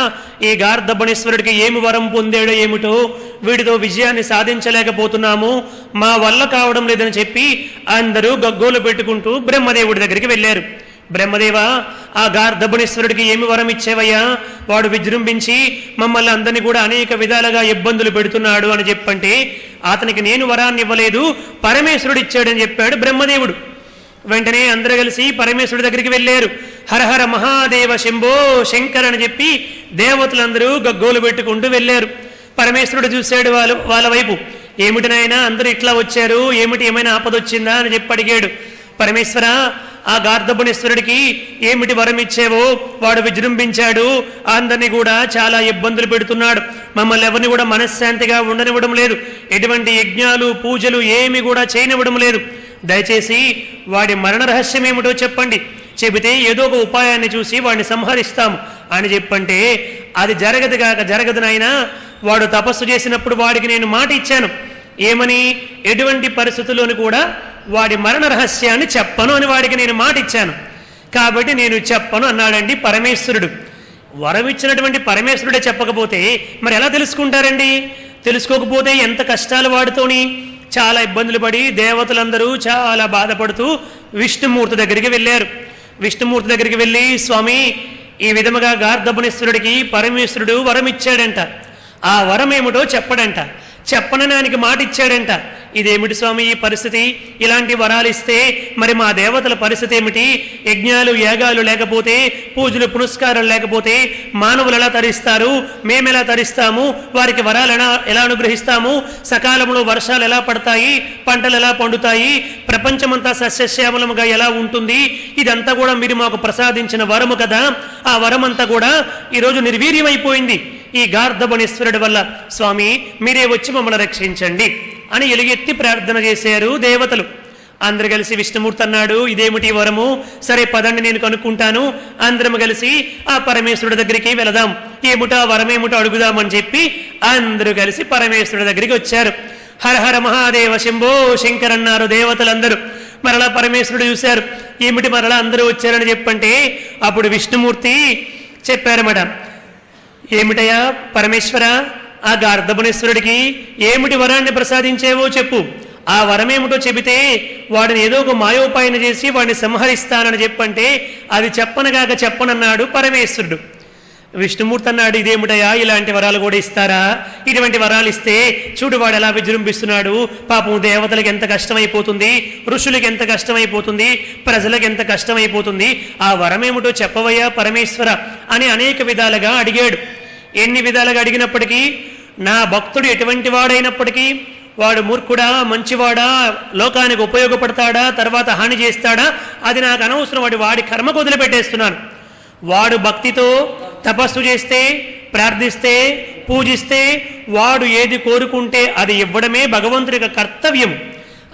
ఈ గార్ధబణేశ్వరుడికి ఏమి వరం పొందాడో ఏమిటో, వీడితో విజయాన్ని సాధించలేకపోతున్నాము, మా వల్ల కావడం లేదని చెప్పి అందరూ గగ్గోలు పెట్టుకుంటూ బ్రహ్మదేవుడి దగ్గరికి వెళ్ళారు. బ్రహ్మదేవ, ఆ గార్ధబణేశ్వరుడికి ఏమి వరం ఇచ్చేవయ్యా? వాడు విజృంభించి మమ్మల్ని అందరినీ కూడా అనేక విధాలుగా ఇబ్బందులు పెడుతున్నాడు అని చెప్పంటే, అతనికి నేను వరాన్ని ఇవ్వలేదు, పరమేశ్వరుడు ఇచ్చాడని చెప్పాడు బ్రహ్మదేవుడు. వెంటనే అందరూ కలిసి పరమేశ్వరుడి దగ్గరికి వెళ్ళారు. హరహర మహాదేవ శంభో శంకర్ అని చెప్పి దేవతలందరూ గగ్గోలు పెట్టుకుంటూ వెళ్ళారు. పరమేశ్వరుడు చూశాడు వాళ్ళ వైపు. ఏమిటి నాయనా అందరూ ఇట్లా వచ్చారు, ఏమిటి, ఏమైనా ఆపదొచ్చిందా అని చెప్పి అడిగాడు. పరమేశ్వర, ఆ గార్ధబణేశ్వరుడికి ఏమిటి వరం ఇచ్చేవో వాడు విజృంభించాడు, అందరినీ కూడా చాలా ఇబ్బందులు పెడుతున్నాడు, మమ్మల్ని ఎవరిని కూడా మనశ్శాంతిగా ఉండనివ్వడం లేదు, ఎటువంటి యజ్ఞాలు పూజలు ఏమి కూడా చేయనివ్వడం లేదు, దయచేసి వాడి మరణ రహస్యం ఏమిటో చెప్పండి, చెబితే ఏదో ఒక ఉపాయాన్ని చూసి వాడిని సంహరిస్తాము అని చెప్పంటే, అది జరగదు నాయనా, వాడు తపస్సు చేసినప్పుడు వాడికి నేను మాట ఇచ్చాను, ఏమని, ఎటువంటి పరిస్థితుల్లోని కూడా వాడి మరణ రహస్యాన్ని చెప్పను అని వాడికి నేను మాట ఇచ్చాను, కాబట్టి నేను చెప్పను అన్నాడండి పరమేశ్వరుడు. వరం ఇచ్చినటువంటి పరమేశ్వరుడే చెప్పకపోతే మరి ఎలా తెలుసుకుంటారండి? తెలుసుకోకపోతే ఎంత కష్టాలు వాడుతోని చాలా ఇబ్బందులు పడి దేవతలందరూ చాలా బాధపడుతూ విష్ణుమూర్తి దగ్గరికి వెళ్ళారు. విష్ణుమూర్తి దగ్గరికి వెళ్ళి, స్వామి, ఈ విధముగా గార్ధబణేశ్వరుడికి పరమేశ్వరుడు వరం ఇచ్చాడంట, ఆ వరం ఏమిటో చెప్పడంట, చెప్పనడానికి మాట ఇచ్చాడంట, ఇదేమిటి స్వామి ఈ పరిస్థితి, ఇలాంటి వరాలు ఇస్తే మరి మా దేవతల పరిస్థితి ఏమిటి, యజ్ఞాలు యాగాలు లేకపోతే, పూజలు పునస్కారాలు లేకపోతే మానవులు ఎలా తరిస్తారు, మేమెలా తరిస్తాము, వారికి వరాలు ఎలా అనుగ్రహిస్తాము, సకాలంలో వర్షాలు ఎలా పడతాయి, పంటలు ఎలా పండుతాయి, ప్రపంచమంతా సస్యశ్యామలముగా ఎలా ఉంటుంది, ఇదంతా కూడా మీరు మాకు ప్రసాదించిన వరము కదా, ఆ వరమంతా కూడా ఈరోజు నిర్వీర్యమైపోయింది ఈ గార్ధబణేశ్వరుడి వల్ల, స్వామి మీరే వచ్చి మమ్మల్ని రక్షించండి అని ఎలుగెత్తి ప్రార్థన చేశారు దేవతలు. అందరు కలిసి విష్ణుమూర్తి అన్నాడు, ఇదేమిటి వరము, సరే పదండి నేను కనుక్కుంటాను, అందరం కలిసి ఆ పరమేశ్వరుడి దగ్గరికి వెళదాం, ఏమిటో వరమేమిటో అడుగుదామని చెప్పి అందరూ కలిసి పరమేశ్వరుడి దగ్గరికి వచ్చారు. హరహర మహాదేవ శంభో శంకర్ అన్నారు దేవతలందరూ. మరలా పరమేశ్వరుడు చూశారు, ఏమిటి మరలా అందరూ వచ్చారని చెప్పంటే, అప్పుడు విష్ణుమూర్తి చెప్పారన్నమాట, ఏమిటయా పరమేశ్వర, ఆ గార్ధబణేశ్వరుడికి ఏమిటి వరాన్ని ప్రసాదించేవో చెప్పు, ఆ వరమేమిటో చెబితే వాడిని ఏదో ఒక మాయోపాయన చేసి వాడిని సంహరిస్తానని చెప్పంటే, అది చెప్పనన్నాడు పరమేశ్వరుడు. విష్ణుమూర్తి అన్నాడు, ఇదేమిటయా ఇలాంటి వరాలు కూడా ఇస్తారా, ఇటువంటి వరాలు ఇస్తే చూడు వాడు ఎలా విజృంభిస్తున్నాడు, పాపం దేవతలకు ఎంత కష్టమైపోతుంది, ఋషులకు ఎంత కష్టమైపోతుంది, ప్రజలకు ఎంత కష్టమైపోతుంది, ఆ వరమేమిటో చెప్పవయ్యా పరమేశ్వర అని అనేక విధాలుగా అడిగాడు. ఎన్ని విధాలుగా అడిగినప్పటికీ, నా భక్తుడు ఎటువంటి వాడైనప్పటికీ, వాడు మూర్ఖుడా మంచివాడా, లోకానికి ఉపయోగపడతాడా తర్వాత హాని చేస్తాడా అది నాకు అనవసరం, వాడి కర్మకు వదిలిపెట్టేస్తున్నాను, వాడు భక్తితో తపస్సు చేస్తే, ప్రార్థిస్తే, పూజిస్తే, వాడు ఏది కోరుకుంటే అది ఇవ్వడమే భగవంతుడి యొక్క కర్తవ్యం.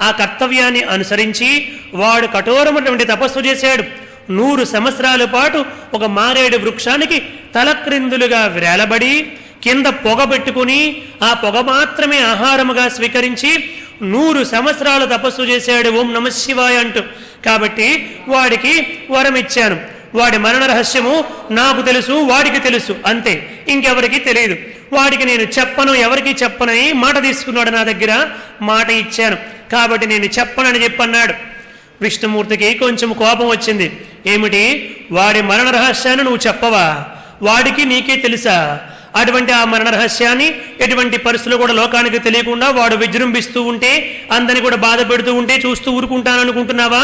ఆ కర్తవ్యాన్ని అనుసరించి వాడు కఠోరమైనటువంటి తపస్సు చేశాడు. 100 సంవత్సరాల పాటు ఒక మారేడు వృక్షానికి తలక్రిందులుగా వేలబడి కింద పొగ పెట్టుకుని ఆ పొగ మాత్రమే ఆహారముగా స్వీకరించి 100 సంవత్సరాలు తపస్సు చేశాడు ఓం నమః శివాయ అంటూ. కాబట్టి వాడికి వరం ఇచ్చాను, వాడి మరణ రహస్యము నాకు తెలుసు, వాడికి తెలుసు, అంతే, ఇంకెవరికి తెలియదు. వాడికి నేను చెప్పను, ఎవరికి చెప్పనని మాట తీసుకున్నాడు, నా దగ్గర మాట ఇచ్చాను, కాబట్టి నేను చెప్పనని చెప్పన్నాడు. విష్ణుమూర్తికి కొంచెం కోపం వచ్చింది. ఏమిటి, వాడి మరణ రహస్యాన్ని నువ్వు చెప్పవా, వాడికి నీకే తెలుసా, అటువంటి ఆ మరణ రహస్యాన్ని ఎటువంటి పరిస్థితులు కూడా లోకానికి తెలియకుండా వాడు విజృంభిస్తూ ఉంటే, అందరినీ కూడా బాధ పెడుతూ ఉంటే చూస్తూ ఊరుకుంటాననుకుంటున్నావా,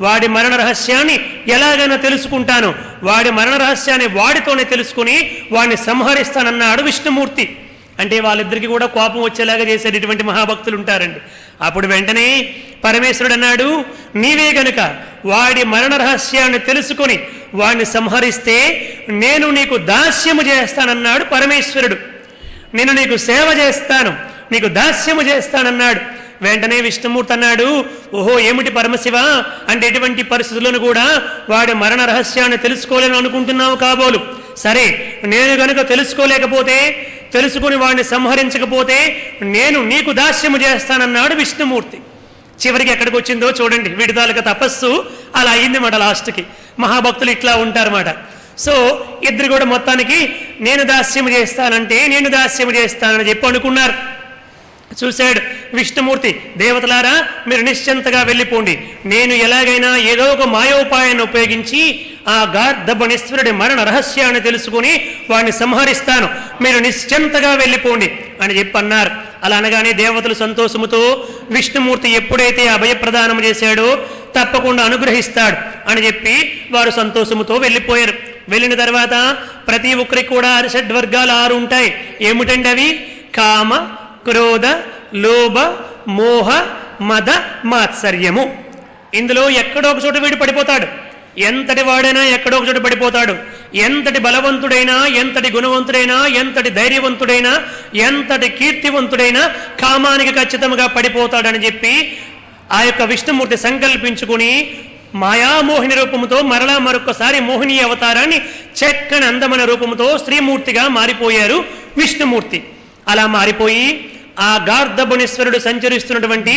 వాడి మరణ రహస్యాన్ని ఎలాగైనా తెలుసుకుంటాను, వాడి మరణ రహస్యాన్ని వాడితోనే తెలుసుకుని వాడిని సంహరిస్తానన్నాడు విష్ణుమూర్తి. అంటే వాళ్ళిద్దరికీ కూడా కోపం వచ్చేలాగా చేశారు, ఇటువంటి మహాభక్తులు ఉంటారండి. అప్పుడు వెంటనే పరమేశ్వరుడు అన్నాడు, నీవే గనుక వాడి మరణ రహస్యాన్ని తెలుసుకొని వాడిని సంహరిస్తే నేను నీకు దాస్యము చేస్తానన్నాడు పరమేశ్వరుడు. నేను నీకు సేవ చేస్తాను, నీకు దాస్యము చేస్తానన్నాడు. వెంటనే విష్ణుమూర్తి అన్నాడు, ఓహో ఏమిటి పరమశివ అంటే ఎటువంటి పరిస్థితులను కూడా వాడి మరణ రహస్యాన్ని తెలుసుకోలేని అనుకుంటున్నావు కాబోలు. సరే, నేను గనుక తెలుసుకోలేకపోతే, తెలుసుకుని వాడిని సంహరించకపోతే నేను నీకు దాస్యము చేస్తానన్నాడు విష్ణుమూర్తి. చివరికి ఎక్కడికి వచ్చిందో చూడండి, వీడి తాలూకా తపస్సు అలా అయింది మాట. లాస్ట్కి మహాభక్తులు ఇట్లా ఉంటారన్నమాట. సో ఇద్దరు కూడా మొత్తానికి నేను దాస్యము చేస్తానంటే నేను దాస్యము చేస్తానని చెప్పి అనుకున్నారు. చూశాడు విష్ణుమూర్తి, దేవతలారా మీరు నిశ్చింతగా వెళ్ళిపోండి, నేను ఎలాగైనా ఏదో ఒక మాయోపాయాన్ని ఉపయోగించి ఆ గార్ధబణేశ్వరుడి మరణ రహస్యాన్ని తెలుసుకుని వాడిని సంహరిస్తాను, మీరు నిశ్చింతగా వెళ్ళిపోండి అని చెప్పి అన్నారు. అలా అనగానే దేవతలు సంతోషముతో విష్ణుమూర్తి ఎప్పుడైతే అభయప్రదానం చేశాడో తప్పకుండా అనుగ్రహిస్తాడు అని చెప్పి వారు సంతోషముతో వెళ్ళిపోయారు. వెళ్ళిన తర్వాత ప్రతి ఒక్కరికి కూడా షడ్వర్గాలు 6 ఉంటాయి. ఏమిటండి అవి? కామ, క్రోధ, లోభ, మోహ, మద, మాత్సర్యము. ఇందులో ఎక్కడో ఒక చోట వీడు పడిపోతాడు. ఎంతటి వాడైనా ఎక్కడో ఒక చోట పడిపోతాడు. ఎంతటి బలవంతుడైనా, ఎంతటి గుణవంతుడైనా, ఎంతటి ధైర్యవంతుడైనా, ఎంతటి కీర్తివంతుడైనా కామానికి ఖచ్చితంగా పడిపోతాడని చెప్పి ఆ యొక్క విష్ణుమూర్తి సంకల్పించుకుని మాయామోహిని రూపంతో మరలా మరొకసారి మోహిని అవతారాన్ని చక్కని అందమైన రూపంతో స్త్రీమూర్తిగా మారిపోయారు విష్ణుమూర్తి. అలా మారిపోయి ఆ గార్ధబణేశ్వరుడు సంచరిస్తున్నటువంటి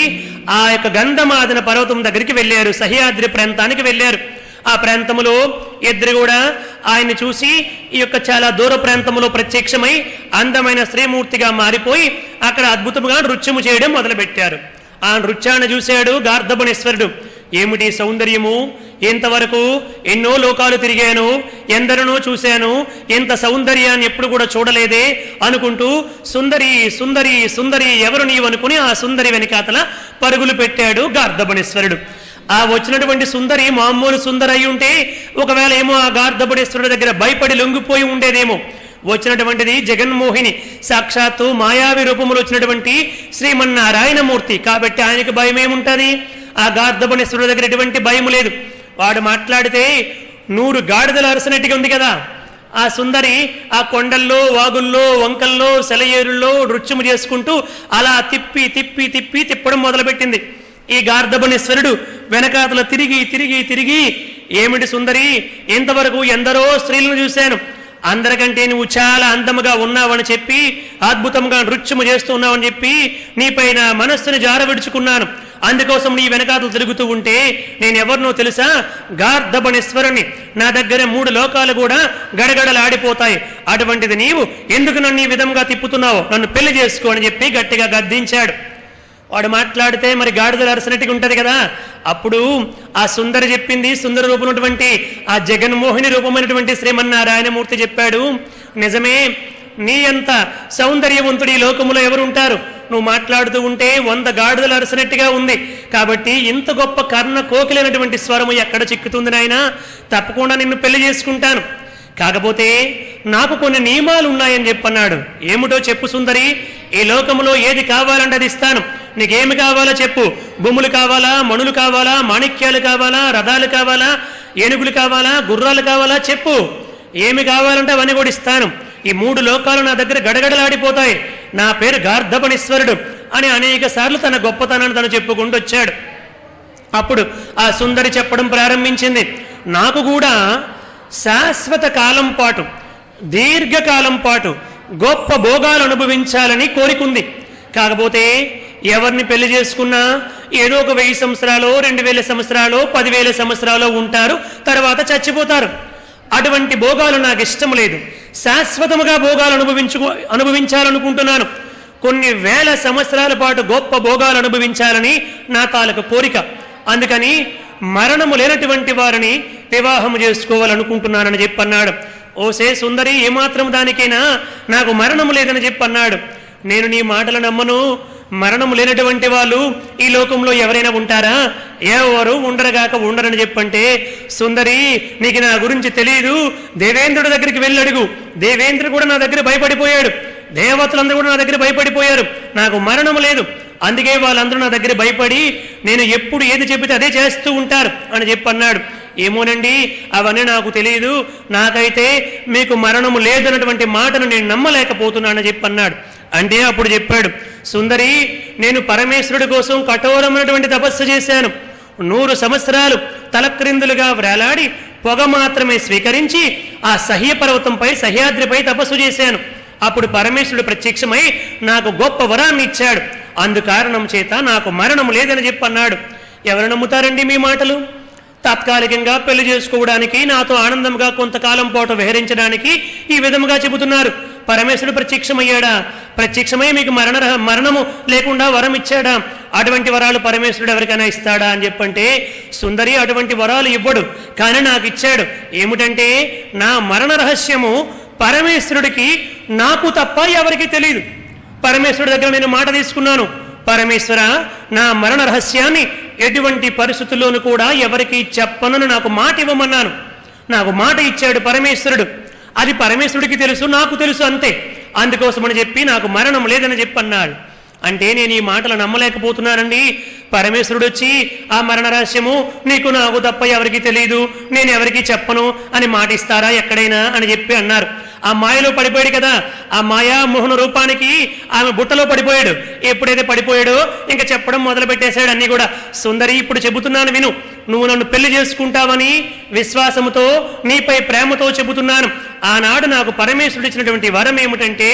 ఆ యొక్క గంధమాదన పర్వతం దగ్గరికి వెళ్ళారు. సహ్యాద్రి ప్రాంతానికి వెళ్ళారు. ఆ ప్రాంతంలో ఇద్దరు కూడా ఆయన్ని చూసి ఈ యొక్క చాలా దూర ప్రాంతంలో ప్రత్యక్షమై అందమైన స్త్రీమూర్తిగా మారిపోయి అక్కడ అద్భుతంగా నృత్యము చేయడం మొదలుపెట్టారు. ఆ నృత్యాన్ని చూశాడు గార్ధబణేశ్వరుడు. ఏమిటి సౌందర్యము, ఇంతవరకు ఎన్నో లోకాలు తిరిగాను, ఎందరినో చూశాను, ఇంత సౌందర్యాన్ని ఎప్పుడు కూడా చూడలేదే అనుకుంటూ సుందరి సుందరి సుందరి ఎవరు నీవనుకుని ఆ సుందరి వెనకాతల పరుగులు పెట్టాడు గార్ధబణేశ్వరుడు. ఆ వచ్చినటువంటి సుందరి మామూలు సుందరి అయి ఉంటే ఒకవేళ ఏమో ఆ గార్ధబణేశ్వరుడి దగ్గర భయపడి లొంగిపోయి ఉండేదేమో. వచ్చినటువంటిది జగన్మోహిని, సాక్షాత్తు మాయావి రూపంలో వచ్చినటువంటి శ్రీమన్నారాయణమూర్తి కాబట్టి ఆయనకి భయం ఏముంటుంది? ఆ గార్ధబణేశ్వరుడి దగ్గర ఎటువంటి భయం లేదు. వాడు మాట్లాడితే 100 గాడిదలు అరసినట్టుగా ఉంది కదా. ఆ సుందరి ఆ కొండల్లో, వాగుల్లో, వంకల్లో, సెలయేరుల్లో నృత్యము చేసుకుంటూ అలా తిప్పి తిప్పి తిప్పి తిప్పడం మొదలుపెట్టింది. ఈ గార్ధబణేశ్వరుడు వెనకాతల తిరిగి తిరిగి తిరిగి ఏమిటి సుందరి, ఇంతవరకు ఎందరో స్త్రీలను చూశాను, అందరికంటే నువ్వు చాలా అందముగా ఉన్నావని చెప్పి అద్భుతంగా నృత్యము చేస్తూ ఉన్నావని చెప్పి నీపైన మనస్సుని జారవిడుచుకున్నాను. అందుకోసం నీ వెనకాతలు తిరుగుతూ ఉంటే నేనెవరినో తెలుసా? గార్ధబణేశ్వరుని. నా దగ్గర 3 లోకాలు కూడా గడగడలాడిపోతాయి. అటువంటిది నీవు ఎందుకు నన్ను ఈ విధంగా తిప్పుతున్నావు? నన్ను పెళ్లి చేసుకో అని చెప్పి గట్టిగా గద్దించాడు. వాడు మాట్లాడితే మరి గాడిదలు అరసినట్టుగా ఉంటుంది కదా. అప్పుడు ఆ సుందరి చెప్పింది, సుందర రూపమైనటువంటి ఆ జగన్మోహిని రూపమైనటువంటి శ్రీమన్నారాయణమూర్తి చెప్పాడు, నిజమే, నీ అంత సౌందర్యవంతుడు ఈ లోకములో ఎవరు ఉంటారు? నువ్వు మాట్లాడుతూ ఉంటే 100 గాడిదలు అరసినట్టుగా ఉంది. కాబట్టి ఇంత గొప్ప కర్ణ కోకిలైనటువంటి స్వరము ఎక్కడ చిక్కుతుంది నాయనా? తప్పకుండా నిన్ను పెళ్లి చేసుకుంటాను. కాకపోతే నాకు కొన్ని నియమాలు ఉన్నాయని చెప్పన్నాడు. ఏమిటో చెప్పు సుందరి, ఈ లోకంలో ఏది కావాలంటే అది ఇస్తాను. నీకేమి కావాలో చెప్పు. భూములు కావాలా, మణులు కావాలా, మాణిక్యాలు కావాలా, రథాలు కావాలా, ఏనుగులు కావాలా, గుర్రాలు కావాలా, చెప్పు. ఏమి కావాలంటే అవన్నీ కూడా ఇస్తాను. ఈ 3 లోకాలు నా దగ్గర గడగడలాడిపోతాయి. నా పేరు గార్ధబణేశ్వరుడు అని అనేక సార్లు తన గొప్పతనాన్ని తను చెప్పుకుంటూ వచ్చాడు. అప్పుడు ఆ సుందరి చెప్పడం ప్రారంభించింది, నాకు కూడా శాశ్వత కాలం పాటు, దీర్ఘకాలం పాటు గొప్ప భోగాలు అనుభవించాలని కోరికుంది. కాకపోతే ఎవరిని పెళ్లి చేసుకున్నా ఏదో ఒక 1000 సంవత్సరాలు, 2000 సంవత్సరాలు, 10,000 సంవత్సరాలు ఉంటారు, తర్వాత చచ్చిపోతారు. అటువంటి భోగాలు నాకు ఇష్టం లేదు. శాశ్వతముగా భోగాలు అనుభవించాలనుకుంటున్నాను. కొన్ని 1000 సంవత్సరాల పాటు గొప్ప భోగాలు అనుభవించాలని నా తాలూకు కోరిక. అందుకని మరణము లేనటువంటి వారిని వివాహం చేసుకోవాలనుకుంటున్నానని చెప్పన్నాడు. ఓసే సుందరి, ఏమాత్రం దానికైనా నాకు మరణము లేదని చెప్పన్నాడు. నేను నీ మాటలు నమ్మను. మరణము లేనటువంటి వాళ్ళు ఈ లోకంలో ఎవరైనా ఉంటారా? ఎవరు ఉండరుగాక ఉండరని చెప్పంటే, సుందరి నీకు నా గురించి తెలియదు, దేవేంద్రుడి దగ్గరికి వెళ్ళి అడుగు. దేవేంద్రుడు కూడా నా దగ్గర భయపడిపోయాడు, దేవతలందరూ కూడా నా దగ్గర భయపడిపోయారు. నాకు మరణము లేదు, అందుకే వాళ్ళందరూ నా దగ్గర భయపడి నేను ఎప్పుడు ఏది చెబితే అదే చేస్తూ ఉంటారు అని చెప్పన్నాడు. ఏమోనండి, అవన్నీ నాకు తెలియదు, నాకైతే మీకు మరణము లేదన్నటువంటి మాటను నేను నమ్మలేకపోతున్నానని చెప్పన్నాడు. అంటే అప్పుడు చెప్పాడు, సుందరి, నేను పరమేశ్వరుడి కోసం కఠోరమైనటువంటి తపస్సు చేశాను. 100 సంవత్సరాలు తలక్రిందులుగా వ్రేలాడి పొగ మాత్రమే స్వీకరించి ఆ సహ్య పర్వతంపై, సహ్యాద్రిపై తపస్సు చేశాను. అప్పుడు పరమేశ్వరుడు ప్రత్యక్షమై నాకు గొప్ప వరాన్ని ఇచ్చాడు. అందుకారణం చేత నాకు మరణం లేదని చెప్పన్నాడు. ఎవరు నమ్ముతారండి మీ మాటలు? తాత్కాలికంగా పెళ్లి చేసుకోవడానికి, నాతో ఆనందంగా కొంతకాలం పాటు విహరించడానికి ఈ విధముగా చెబుతున్నారు. పరమేశ్వరుడు ప్రత్యక్షమయ్యాడా? ప్రత్యక్షమై మీకు మరణము లేకుండా వరం ఇచ్చాడా? అటువంటి వరాలు పరమేశ్వరుడు ఎవరికైనా ఇస్తాడా అని చెప్పంటే, సుందరి అటువంటి వరాలు ఇవ్వడు, కానీ నాకు ఇచ్చాడు. ఏమిటంటే, నా మరణ రహస్యము పరమేశ్వరుడికి నాకు తప్ప ఎవరికి తెలియదు. పరమేశ్వరుడి దగ్గర నేను మాట తీసుకున్నాను, పరమేశ్వర, నా మరణ రహస్యాన్ని ఎటువంటి పరిస్థితుల్లోనూ కూడా ఎవరికి చెప్పనని నాకు మాట ఇవ్వమన్నాను. నాకు మాట ఇచ్చాడు పరమేశ్వరుడు. అది పరమేశ్వరుడికి తెలుసు, నాకు తెలుసు, అంతే. అందుకోసమని చెప్పి నాకు మరణం లేదని చెప్పన్నాడు. అంటే నేను ఈ మాటలు నమ్మలేకపోతున్నానండి. పరమేశ్వరుడు వచ్చి ఆ మరణ రహస్యము నీకు నాకు తప్ప ఎవరికి తెలియదు, నేను ఎవరికి చెప్పను అని మాట ఇస్తారా ఎక్కడైనా అని చెప్పి అన్నారు. ఆ మాయలో పడిపోయాడు కదా, ఆ మాయా మోహన రూపానికి ఆమె బుట్టలో పడిపోయాడు. ఎప్పుడైతే పడిపోయాడో ఇంకా చెప్పడం మొదలు పెట్టేశాడు అన్నీ కూడా. సుందరి, ఇప్పుడు చెబుతున్నాను విను. నువ్వు నన్ను పెళ్లి చేసుకుంటావని విశ్వాసముతో, నీపై ప్రేమతో చెబుతున్నాను. ఆనాడు నాకు పరమేశ్వరుడు ఇచ్చినటువంటి వరం ఏమిటంటే,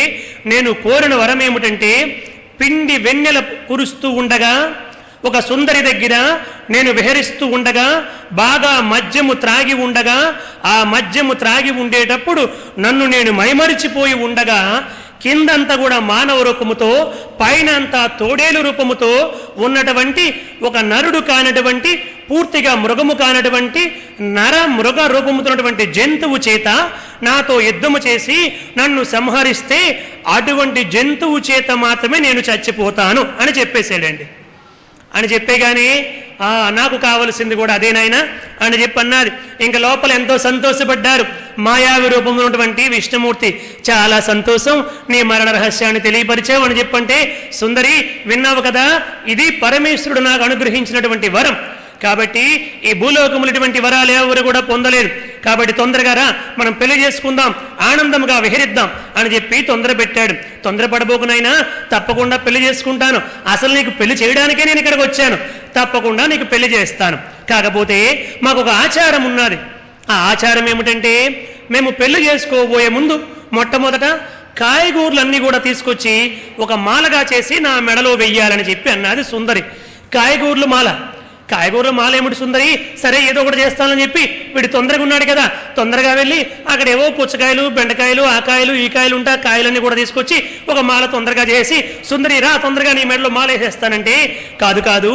నేను కోరిన వరం ఏమిటంటే, పిండి వెన్నెల కురుస్తూ ఉండగా ఒక సుందరి దగ్గర నేను విహరిస్తూ ఉండగా, బాగా మద్యము త్రాగి ఉండగా, ఆ మద్యము త్రాగి ఉండేటప్పుడు నన్ను నేను మైమరిచిపోయి ఉండగా, కిందంతా కూడా మానవ రూపముతో, పైన అంతా తోడేలు రూపముతో ఉన్నటువంటి ఒక నరుడు కానటువంటి, పూర్తిగా మృగము కానటువంటి మృగ రూపముతున్నటువంటి జంతువు చేత నాతో యుద్ధము చేసి నన్ను సంహరిస్తే అటువంటి జంతువు చేత మాత్రమే నేను చచ్చిపోతాను అని చెప్పేశాడండి. అని చెప్పేగానే నాకు కావలసింది కూడా అదేనాయనా అని చెప్పి అన్నది. ఇంకా లోపల ఎంతో సంతోషపడ్డారు మాయావి రూపంలో ఉన్నటువంటి విష్ణుమూర్తి. చాలా సంతోషం, నీ మరణ రహస్యాన్ని తెలియపరిచావు అని చెప్పంటే, సుందరి విన్నావు కదా, ఇది పరమేశ్వరుడు నాకు అనుగ్రహించినటువంటి వరం. కాబట్టి ఈ భూలోకములు ఇటువంటి వరాలు ఎవరు కూడా పొందలేదు. కాబట్టి తొందరగా రా, మనం పెళ్లి చేసుకుందాం, ఆనందంగా విహరిద్దాం అని చెప్పి తొందర పెట్టాడు. తొందరపడబోకునైనా, తప్పకుండా పెళ్లి చేసుకుంటాను. అసలు నీకు పెళ్లి చేయడానికే నేను ఇక్కడికి వచ్చాను. తప్పకుండా నీకు పెళ్లి చేస్తాను. కాకపోతే మాకు ఒక ఆచారం ఉన్నది. ఆ ఆచారం ఏమిటంటే, మేము పెళ్లి చేసుకోబోయే ముందు మొట్టమొదట కాయగూరలన్నీ కూడా తీసుకొచ్చి ఒక మాలగా చేసి నా మెడలో వెయ్యాలని చెప్పి అన్నది సుందరి. కాయగూరల మాల ఏమిటి సుందరి? సరే ఏదో ఒకటి చేస్తానని చెప్పి వీడు తొందరగా ఉన్నాడు కదా, తొందరగా వెళ్ళి అక్కడేవో పుచ్చకాయలు, బెండకాయలు, ఆ కాయలు, ఈ కాయలు ఉంటా, కాయలన్నీ కూడా తీసుకొచ్చి ఒక మాల తొందరగా చేసి, సుందరి రా తొందరగా నీ మెడలో మాల వేసేస్తానంటే, కాదు,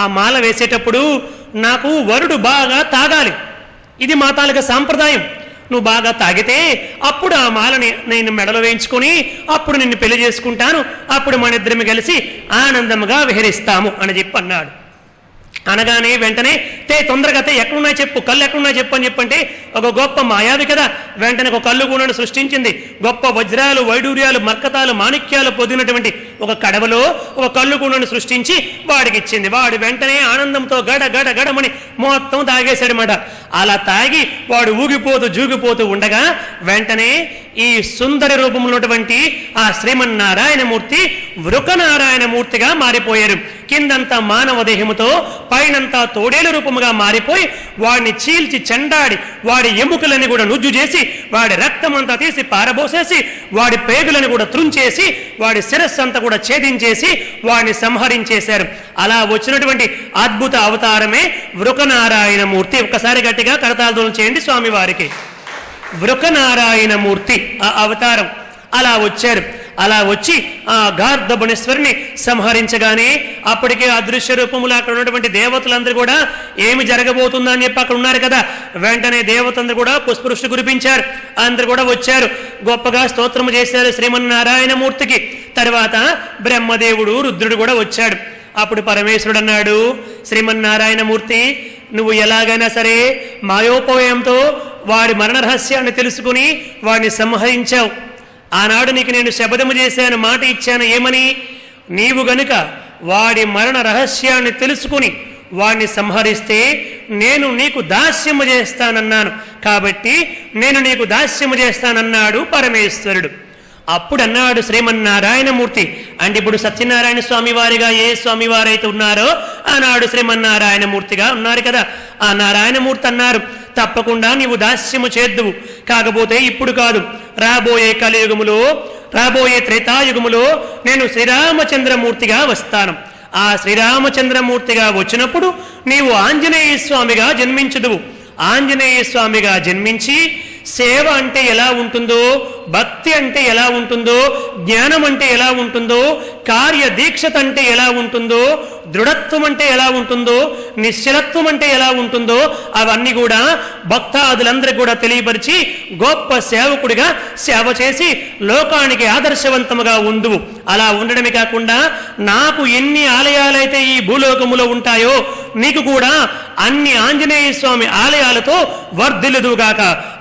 ఆ మాల వేసేటప్పుడు నాకు వరుడు బాగా తాగాలి. ఇది మా తాలూకా సాంప్రదాయం. నువ్వు బాగా తాగితే అప్పుడు ఆ మాలని నేను మెడలో వేయించుకొని అప్పుడు నిన్ను పెళ్లి చేసుకుంటాను. అప్పుడు మన ఇద్దరిని కలిసి ఆనందంగా విహరిస్తాము అని చెప్పి అన్నాడు. అనగానే వెంటనే తొందరగా ఎక్కడున్నాయి చెప్పు, కళ్ళు ఎక్కడున్నాయి చెప్పు అని చెప్పంటే, ఒక గొప్ప మాయావి కదా, వెంటనే ఒక కళ్ళు కూడా సృష్టించింది. గొప్ప వజ్రాలు, వైడూర్యాలు, మర్కతాలు, మాణిక్యాలు పొందినటువంటి ఒక కడవలో ఒక కళ్ళు కూడా సృష్టించి వాడికి ఇచ్చింది. వాడు వెంటనే ఆనందంతో గడమని మొత్తం తాగేశాడనమాట. అలా తాగి వాడు ఊగిపోతూ జూగిపోతూ ఉండగా వెంటనే ఈ సుందరి రూపంలో ఉన్నటువంటి ఆ శ్రీమన్నారాయణమూర్తి వృకనారాయణమూర్తిగా మారిపోయారు. కిందంతా మానవ దేహముతో, పైనంతా తోడేలు రూపముగా మారిపోయి వాడిని చీల్చి చెండాడి వాడి ఎముకలని కూడా నుజ్జు చేసి వాడి రక్తమంతా తీసి పారబోసేసి వాడి పేగులను కూడా త్రుంచేసి వాడి శిరస్సు అంతా కూడా ఛేదించేసి వాడిని సంహరించేశారు. అలా వచ్చినటువంటి అద్భుత అవతారమే వృకనారాయణమూర్తి. ఒక్కసారి గట్టిగా కరతాళధ్వనులు చేయండి స్వామివారికి. వృకనారాయణమూర్తి ఆ అవతారం అలా వచ్చారు. అలా వచ్చి ఆ గార్ధబుణేశ్వరిని సంహరించగానే అప్పటికే అదృశ్య రూపములు అక్కడ ఉన్నటువంటి దేవతలందరూ కూడా ఏమి జరగబోతుందా అని చెప్పి అక్కడ ఉన్నారు కదా, వెంటనే దేవతలందరూ కూడా పుష్పవృష్టి కురిపించారు. అందరూ కూడా వచ్చారు, గొప్పగా స్తోత్రము చేశారు శ్రీమన్నారాయణమూర్తికి. తర్వాత బ్రహ్మదేవుడు, రుద్రుడు కూడా వచ్చాడు. అప్పుడు పరమేశ్వరుడు అన్నాడు, శ్రీమన్నారాయణమూర్తి, నువ్వు ఎలాగైనా సరే మాయోపయంతో వాడి మరణ రహస్యాన్ని తెలుసుకుని వాడిని సంహరించావు. ఆనాడు నీకు నేను శపథము చేశాను, మాట ఇచ్చాను. ఏమని? నీవు గనుక వాడి మరణ రహస్యాన్ని తెలుసుకుని వాడిని సంహరిస్తే నేను నీకు దాస్యము చేస్తానన్నాను. కాబట్టి నేను నీకు దాస్యము చేస్తానన్నాడు పరమేశ్వరుడు. అప్పుడు అన్నాడు శ్రీమన్నారాయణమూర్తి. అంటే ఇప్పుడు సత్యనారాయణ స్వామి వారిగా ఏ స్వామి వారైతే ఉన్నారో ఆనాడు శ్రీమన్నారాయణమూర్తిగా ఉన్నారు కదా, ఆ నారాయణమూర్తి అన్నారు, తప్పకుండా నీవు దాస్యము చేద్దువు, కాకపోతే ఇప్పుడు కాదు, రాబోయే కలియుగములో, రాబోయే త్రేతాయుగములో నేను శ్రీరామచంద్రమూర్తిగా వస్తాను. ఆ శ్రీరామచంద్రమూర్తిగా వచ్చినప్పుడు నీవు ఆంజనేయ స్వామిగా జన్మించదువు. ఆంజనేయ స్వామిగా జన్మించి సేవ అంటే ఎలా ఉంటుందో, భక్తి అంటే ఎలా ఉంటుందో, జ్ఞానం అంటే ఎలా ఉంటుందో, కార్యదీక్షత అంటే ఎలా ఉంటుందో, దృఢత్వం అంటే ఎలా ఉంటుందో, నిశ్చలత్వం అంటే ఎలా ఉంటుందో అవన్నీ కూడా భక్తాదులందరికీ కూడా తెలియపరిచి గొప్ప సేవకుడిగా సేవ చేసి లోకానికి ఆదర్శవంతముగా ఉందువు. అలా ఉండడమే కాకుండా నాకు ఎన్ని ఆలయాలైతే ఈ భూలోకములో ఉంటాయో నీకు కూడా అన్ని ఆంజనేయ స్వామి ఆలయాలతో వర్ధిల్లుదుగాక.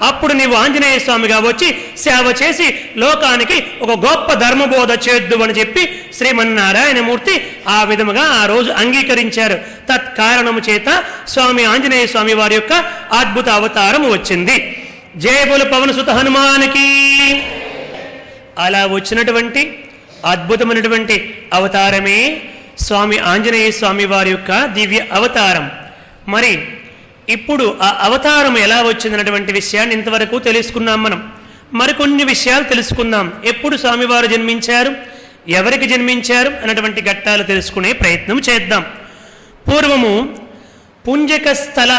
అప్పుడు నీవు ఆంజనేయ స్వామిగా వచ్చి సేవ చేసి లోకానికి ఒక గొప్ప ధర్మబోధ చేద్దు అని చెప్పి శ్రీమన్నారాయణమూర్తి ఆ విధముగా ఆ రోజు అంగీకరించారు. తత్కారణము చేత స్వామి ఆంజనేయ స్వామి వారి యొక్క అద్భుత అవతారం వచ్చింది. జయ బోలు పవన సుత హనుమానికి. అలా వచ్చినటువంటి అద్భుతమైనటువంటి అవతారమే స్వామి ఆంజనేయ స్వామి వారి యొక్క దివ్య అవతారం. మరి ఇప్పుడు ఆ అవతారం ఎలా వచ్చిందన్నటువంటి విషయాన్ని ఇంతవరకు తెలుసుకున్నాం. మనం మరికొన్ని విషయాలు తెలుసుకుందాం. ఎప్పుడు స్వామివారు జన్మించారు, ఎవరికి జన్మించారు అన్నటువంటి ఘట్టాలు తెలుసుకునే ప్రయత్నం చేద్దాం. పూర్వము పుంజక స్థల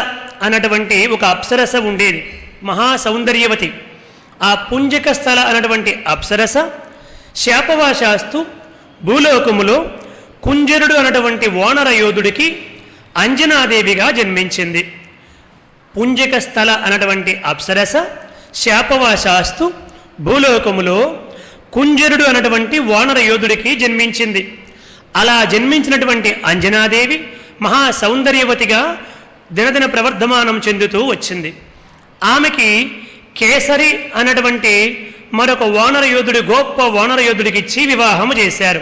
అన్నటువంటి ఒక అప్సరస ఉండేది, మహా సౌందర్యవతి. ఆ పుంజక స్థల అన్నటువంటి అప్సరస శాపవాశాస్తు భూలోకములో కుంజరుడు అన్నటువంటి వానర యోధుడికి అంజనాదేవిగా జన్మించింది. పుంజక స్థల అన్నటువంటి అప్సరస శాపవాశాస్తు భూలోకములో కుంజరుడు అన్నటువంటి వానర యోధుడికి జన్మించింది. అలా జన్మించినటువంటి అంజనాదేవి మహా సౌందర్యవతిగా దినదిన ప్రవర్ధమానం చెందుతూ వచ్చింది. ఆమెకి కేసరి అన్నటువంటి మరొక వానర యోధుడు, గొప్ప వానర యోధుడికి ఇచ్చి వివాహము చేశారు.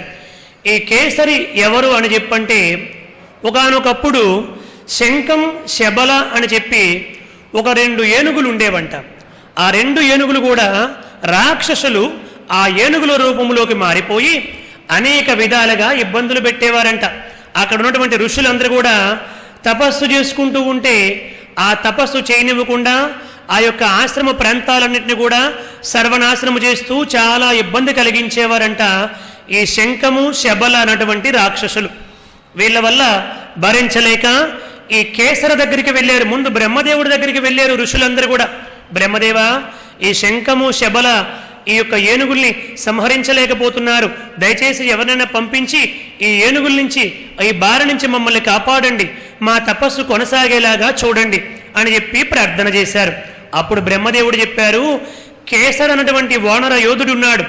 ఈ కేసరి ఎవరు అని చెప్పంటే, ఒకానొకప్పుడు శంఖం శబల అని చెప్పి ఒక 2 ఏనుగులు ఉండేవంట. ఆ 2 ఏనుగులు కూడా రాక్షసులు ఆ ఏనుగుల రూపంలోకి మారిపోయి అనేక విధాలుగా ఇబ్బందులు పెట్టేవారంట. అక్కడ ఉన్నటువంటి ఋషులందరూ కూడా తపస్సు చేసుకుంటూ ఉంటే ఆ తపస్సు చేయనివ్వకుండా ఆ యొక్క ఆశ్రమ ప్రాంతాలన్నింటినీ కూడా సర్వనాశనము చేస్తూ చాలా ఇబ్బంది కలిగించేవారంట ఈ శంఖము శబల అన్నటువంటి రాక్షసులు. వీళ్ళ వల్ల భరించలేక ఈ కేసర దగ్గరికి వెళ్ళారు. ముందు బ్రహ్మదేవుడి దగ్గరికి వెళ్ళారు ఋషులందరూ కూడా. బ్రహ్మదేవ, ఈ శంఖము శబల ఈ యొక్క ఏనుగుల్ని సంహరించలేకపోతున్నారు, దయచేసి ఎవరినైనా పంపించి ఈ ఏనుగుల నుంచి, ఈ బారి నుంచి మమ్మల్ని కాపాడండి, మా తపస్సు కొనసాగేలాగా చూడండి అని చెప్పి ప్రార్థన చేశారు. అప్పుడు బ్రహ్మదేవుడు చెప్పారు, కేసర అన్నటువంటి వానర యోధుడు ఉన్నాడు,